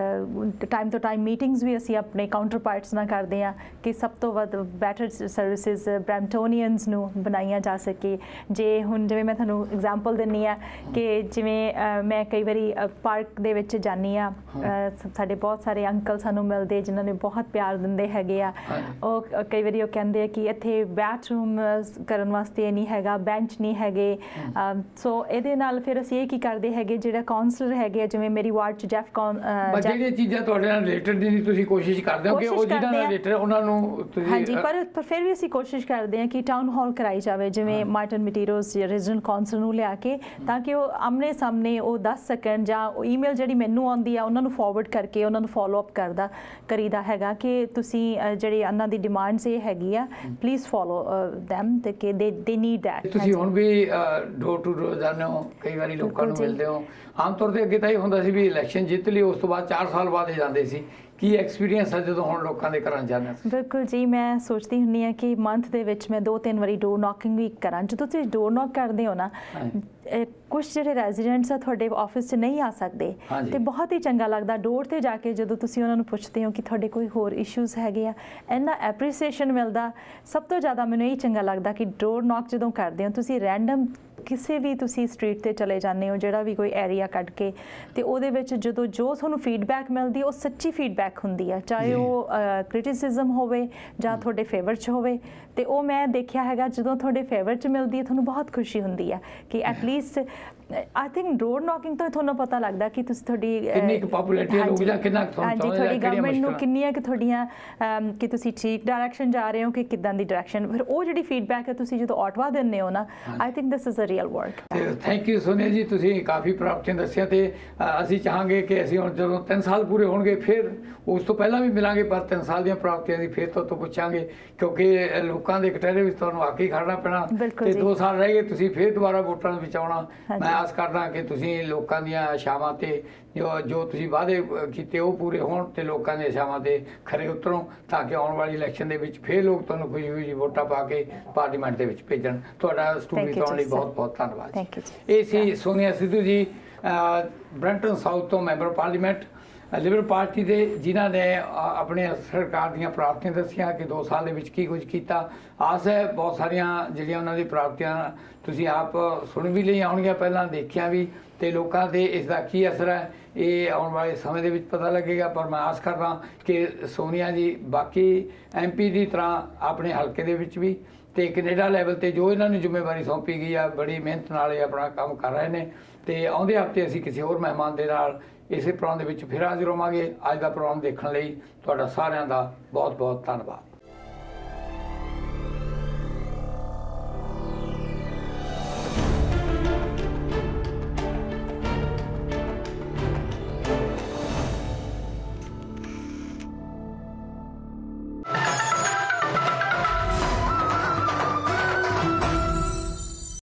ਟਾਈਮ ਤੋਂ ਟਾਈਮ ਮੀਟਿੰਗਸ ਵੀ ਅਸੀਂ ਆਪਣੇ ਕਾਊਂਟਰ ਪਾਰਟਸ ਨਾਲ ਕਰਦੇ ਹਾਂ ਕਿ ਸਭ ਤੋਂ ਵੱਧ ਬੈਟਰ ਸਰਵਿਸਿਜ਼ ਬਰੈਂਪਟੋਨੀਅਨਸ ਨੂੰ ਬਣਾਈਆਂ ਜਾ ਸਕੇ। ਜੇ ਹੁਣ ਜਿਵੇਂ ਮੈਂ ਤੁਹਾਨੂੰ ਐਗਜ਼ਾਮਪਲ ਦਿੰਦੀ ਹਾਂ ਕਿ ਜਿਵੇਂ ਮੈਂ ਕਈ ਵਾਰੀ ਪਾਰਕ ਦੇ ਵਿੱਚ ਜਾਂਦੀ ਹਾਂ, ਸਾਡੇ ਬਹੁਤ ਸਾਰੇ ਅੰਕਲ ਸਾਨੂੰ ਮਿਲਦੇ ਜਿਨ੍ਹਾਂ ਨੇ ਬਹੁਤ ਪਿਆਰ ਦਿੰਦੇ ਹੈਗੇ ਆ। ਉਹ ਕਈ ਵਾਰੀ ਉਹ ਕਹਿੰਦੇ ਆ ਕਿ ਇੱਥੇ ਬੈਥਰੂਮ ਕਰਨ ਵਾਸਤੇ ਨਹੀਂ ਹੈਗਾ, ਬੈਂਚ ਨਹੀਂ ਹੈਗੇ। ਸੋ ਇਹਦੇ ਨਾਲ ਫਿਰ ਅਸੀਂ ਇਹ ਕੀ ਕਰਦੇ ਹੈਗੇ, ਜਿਹੜਾ ਕਾਉਂਸਲਰ ਹੈਗੇ ਜਿਵੇਂ ਮੇਰੀ ਵਾਰਡ 'ਚ ਜਿਹੜੀਆਂ ਚੀਜ਼ਾਂ ਤੁਹਾਡੇ ਨਾਲ ਰਿਲੇਟਡ ਨਹੀਂ ਤੁਸੀਂ ਕੋਸ਼ਿਸ਼ ਕਰਦੇ ਹੋ ਕਿ ਉਹ ਜਿਹਨਾਂ ਨਾਲ ਰਿਲੇਟਡ ਉਹਨਾਂ ਨੂੰ ਤੁਸੀਂ? ਹਾਂਜੀ, ਪਰ ਫਿਰ ਵੀ ਅਸੀਂ ਕੋਸ਼ਿਸ਼ ਕਰਦੇ ਹਾਂ ਕਿ ਟਾਊਨ ਹਾਲ ਕਰਾਈ ਜਾਵੇ ਜਿਵੇਂ ਮਾਰਟਨ ਮਟੀਰੀਅਲਸ ਰੀਜਨਲ ਕਾਉਂਸਲ ਨੂੰ ਲਿਆ ਕੇ, ਤਾਂ ਕਿ ਉਹ ਆਮਨੇ ਸਾਹਮਣੇ ਉਹ ਦੱਸ ਸਕਣ ਜਾਂ ਈਮੇਲ ਜਿਹੜੀ ਮੈਨੂੰ ਆਉਂਦੀ ਆ ਉਹਨਾਂ ਨੂੰ ਫਾਰਵਰਡ ਕਰਕੇ ਉਹਨਾਂ ਨੂੰ ਫੋਲੋ ਅਪ ਕਰੀਦਾ ਹੈਗਾ ਕਿ ਤੁਸੀਂ ਜਿਹੜੀ ਉਹਨਾਂ ਦੀ ਡਿਮਾਂਡਸ ਇਹ ਹੈਗੀ ਆ ਪਲੀਜ਼ ਫੋਲੋ ਦੈਮ ਤੇ ਕਿ they need that। ਤੁਸੀਂ ਹੁਣ ਵੀ ਡੋਰ ਟੂ ਡੋਰ ਜਾਂਦੇ ਹੋ, ਕਈ ਵਾਰੀ ਲੋਕਾਂ ਨੂੰ ਮਿਲਦੇ ਹੋ। ਆਮ ਤੌਰ ਤੇ ਅੱਗੇ ਤਾਂ ਇਹ ਹੁੰਦਾ ਸੀ ਵੀ ਇਲੈਕਸ਼ਨ ਜਿੱਤ ਲਈ ਉਸ ਤੋਂ ਬਾਅਦ 4 ਸਾਲ ਬਾਅਦ ਹੀ ਜਾਂਦੇ ਸੀ। ਕੀ ਐਕਸਪੀਰੀਅੰਸ ਹੈ ਜਦੋਂ ਹੁਣ ਲੋਕਾਂ ਦੇ ਘਰਾਂ ਜਾਂਦੇ ਹੋ? ਬਿਲਕੁਲ ਜੀ, ਮੈਂ ਸੋਚਦੀ ਹੁੰਦੀ ਹਾਂ ਕਿ ਮੰਥ ਦੇ ਵਿੱਚ ਮੈਂ 2-3 ਵਾਰੀ ਡੋਰ ਨੌਕਿੰਗ ਵੀ ਕਰਾਂ। ਜਦੋਂ ਤੁਸੀਂ ਡੋਰ ਨੌਕ ਕਰਦੇ ਹੋ ਨਾ, ਕੁਝ ਜਿਹੜੇ ਰੈਜ਼ੀਡੈਂਟਸ ਆ ਤੁਹਾਡੇ ਆਫਿਸ 'ਚ ਨਹੀਂ ਆ ਸਕਦੇ ਤੇ ਬਹੁਤ ਹੀ ਚੰਗਾ ਲੱਗਦਾ ਡੋਰ ਤੇ ਜਾ ਕੇ ਜਦੋਂ ਤੁਸੀਂ ਉਹਨਾਂ ਨੂੰ ਪੁੱਛਦੇ ਹੋ ਕਿ ਤੁਹਾਡੇ ਕੋਈ ਹੋਰ ਇਸ਼ੂਜ਼ ਹੈਗੇ ਆ, ਇੰਨਾ ਐਪਰੀਸੀਏਸ਼ਨ ਮਿਲਦਾ। ਸਭ ਤੋਂ ਜ਼ਿਆਦਾ ਮੈਨੂੰ ਇਹ ਚੰਗਾ ਲੱਗਦਾ ਕਿ ਡੋਰ ਨੌਕ ਜਦੋਂ ਕਰਦੇ ਹੋ ਤੁਸੀਂ ਰੈਂਡਮ ਕਿਸੇ ਵੀ ਤੁਸੀਂ ਸਟਰੀਟ ਤੇ ਚਲੇ ਜਾਂਦੇ ਹੋ, ਜਿਹੜਾ ਵੀ ਕੋਈ ਏਰੀਆ ਕੱਢ ਕੇ, ਤੇ ਉਹਦੇ ਵਿੱਚ ਜਦੋਂ ਜੋ ਤੁਹਾਨੂੰ ਫੀਡਬੈਕ ਮਿਲਦੀ ਉਹ ਸੱਚੀ ਫੀਡਬੈਕ ਹੁੰਦੀ ਆ, ਚਾਹੇ ਉਹ ਕ੍ਰਿਟਿਸਿਜ਼ਮ ਹੋਵੇ ਜਾਂ ਤੁਹਾਡੇ ਫੇਵਰ 'ਚ ਹੋਵੇ। ਤੇ ਉਹ ਮੈਂ ਦੇਖਿਆ ਹੈਗਾ ਜਦੋਂ ਤੁਹਾਡੇ ਫੇਵਰ 'ਚ ਮਿਲਦੀ ਹੈ ਤੁਹਾਨੂੰ ਬਹੁਤ ਖੁਸ਼ੀ ਹੁੰਦੀ ਆ ਕਿ at least I think door knocking ਤੋਂ ਤੁਹਾਨੂੰ ਪਤਾ ਲੱਗਦਾ ਕਿ ਤੁਸੀਂ ਤੁਹਾਡੀ ਕਿੰਨੀ ਕੁ ਪਪੂਲੈਰਿਟੀ ਹੈ ਲੋਕ ਜਾਂ ਕਿੰਨਾ ਤੁਹਾਡੀ ਗਵਰਨਮੈਂਟ ਨੂੰ ਕਿੰਨੀਆਂ ਕਿ ਤੁਹਾਡੀਆਂ ਕਿ ਤੁਸੀਂ ਠੀਕ ਡਾਇਰੈਕਸ਼ਨ ਜਾ ਰਹੇ ਹੋ ਕਿ ਕਿੱਦਾਂ ਦੀ ਡਾਇਰੈਕਸ਼ਨ। ਫਿਰ ਉਹ ਜਿਹੜੀ ਫੀਡਬੈਕ ਹੈ ਤੁਸੀਂ ਜਦੋਂ ਆਟਵਾ ਦਿੰਦੇ ਹੋ ਨਾ, I think this is a real work. Thank you Sonia ji, ਤੁਸੀਂ ਕਾਫੀ ਪ੍ਰਾਪਤੀਆਂ ਦੱਸੀਆਂ ਤੇ ਅਸੀਂ ਚਾਹਾਂਗੇ ਕਿ ਅਸੀਂ ਹੁਣ ਜਦੋਂ 3 ਸਾਲ ਪੂਰੇ ਹੋਣਗੇ ਫਿਰ ਉਸ ਤੋਂ ਪਹਿਲਾਂ ਵੀ ਮਿਲਾਂਗੇ, ਪਰ 3 ਸਾਲ ਦੀਆਂ ਪ੍ਰਾਪਤੀਆਂ ਦੀ ਫਿਰ ਤੋਂ ਪੁੱਛਾਂਗੇ ਕਿਉਂਕਿ ਲੋਕਾਂ ਦੇ ਕਟਹਿਰੇ ਵਿੱਚ ਤੁਹਾਨੂੰ ਆ ਕੇ ਖੜਨਾ ਪੈਣਾ ਤੇ 2 ਸਾਲ ਰਹਿ ਗਏ, ਤੁਸੀਂ ਫਿਰ ਦੁਬਾਰਾ ਵੋਟਾਂ ਵਿੱਚ ਆਉਣਾ। ਮੈਂ ਆਸ ਕਰਦਾ ਕਿ ਤੁਸੀਂ ਲੋਕਾਂ ਦੀਆਂ ਆਸ਼ਾਵਾਂ ਤੇ ਜੋ ਤੁਸੀਂ ਵਾਅਦੇ ਕੀਤੇ ਉਹ ਪੂਰੇ ਹੋਣ ਤੇ ਲੋਕਾਂ ਦੀਆਂ ਆਸ਼ਾਵਾਂ ਤੇ ਖਰੇ ਉਤਰੋ ਤਾਂ ਕਿ ਆਉਣ ਵਾਲੀ ਇਲੈਕਸ਼ਨ ਦੇ ਵਿੱਚ ਫਿਰ ਲੋਕ ਤੁਹਾਨੂੰ ਖੁਸ਼ੀ ਵੋਟਾਂ ਪਾ ਕੇ ਪਾਰਲੀਮੈਂਟ ਦੇ ਵਿੱਚ ਭੇਜਣ। ਤੁਹਾਡਾ ਸਟੂਡੀਓ ਤੋਂ ਆਉਣ ਲਈ ਬਹੁਤ ਬਹੁਤ ਧੰਨਵਾਦ। ਇਹ ਸੀ ਸੋਨੀਆ ਸਿੱਧੂ ਜੀ, ਬਰੈਂਪਟਨ ਸਾਊਥ ਤੋਂ ਮੈਂਬਰ ਪਾਰਲੀਮੈਂਟ ਲਿਬਰਲ ਪਾਰਟੀ ਦੇ, ਜਿਨ੍ਹਾਂ ਨੇ ਆਪਣੇ ਸਰਕਾਰ ਦੀਆਂ ਪ੍ਰਾਪਤੀਆਂ ਦੱਸੀਆਂ ਕਿ 2 ਸਾਲ ਦੇ ਵਿੱਚ ਕੀ ਕੁਝ ਕੀਤਾ। ਆਸ ਹੈ ਬਹੁਤ ਸਾਰੀਆਂ ਜਿਹੜੀਆਂ ਉਹਨਾਂ ਦੀ ਪ੍ਰਾਪਤੀਆਂ ਤੁਸੀਂ ਆਪ ਸੁਣ ਵੀ ਲਈਆਂ ਹੋਣਗੀਆਂ, ਪਹਿਲਾਂ ਦੇਖਿਆ ਵੀ, ਤੇ ਲੋਕਾਂ 'ਤੇ ਇਸ ਦਾ ਕੀ ਅਸਰ ਹੈ ਇਹ ਆਉਣ ਵਾਲੇ ਸਮੇਂ ਦੇ ਵਿੱਚ ਪਤਾ ਲੱਗੇਗਾ। ਪਰ ਮੈਂ ਆਸ ਕਰਦਾ ਕਿ ਸੋਨੀਆ ਜੀ ਬਾਕੀ MP ਦੀ ਤਰ੍ਹਾਂ ਆਪਣੇ ਹਲਕੇ ਦੇ ਵਿੱਚ ਵੀ ਤੇ ਕੈਨੇਡਾ ਲੈਵਲ ਤੇ ਜੋ ਇਹਨਾਂ ਨੂੰ ਜ਼ਿੰਮੇਵਾਰੀ ਸੌਂਪੀ ਗਈ ਆ, ਬੜੀ ਮਿਹਨਤ ਨਾਲ ਇਹ ਆਪਣਾ ਕੰਮ ਕਰ ਰਹੇ ਨੇ। ਤੇ ਆਉਂਦੇ ਹਫ਼ਤੇ ਅਸੀਂ ਕਿਸੇ ਹੋਰ ਮਹਿਮਾਨ ਦੇ ਨਾਲ ਇਸੇ ਪ੍ਰੋਗਰਾਮ ਦੇ ਵਿੱਚ ਫਿਰ ਹਾਜ਼ਰ ਹੋਵਾਂਗੇ। ਅੱਜ ਦਾ ਪ੍ਰੋਗਰਾਮ ਦੇਖਣ ਲਈ ਤੁਹਾਡਾ ਸਾਰਿਆਂ ਦਾ ਬਹੁਤ ਬਹੁਤ ਧੰਨਵਾਦ।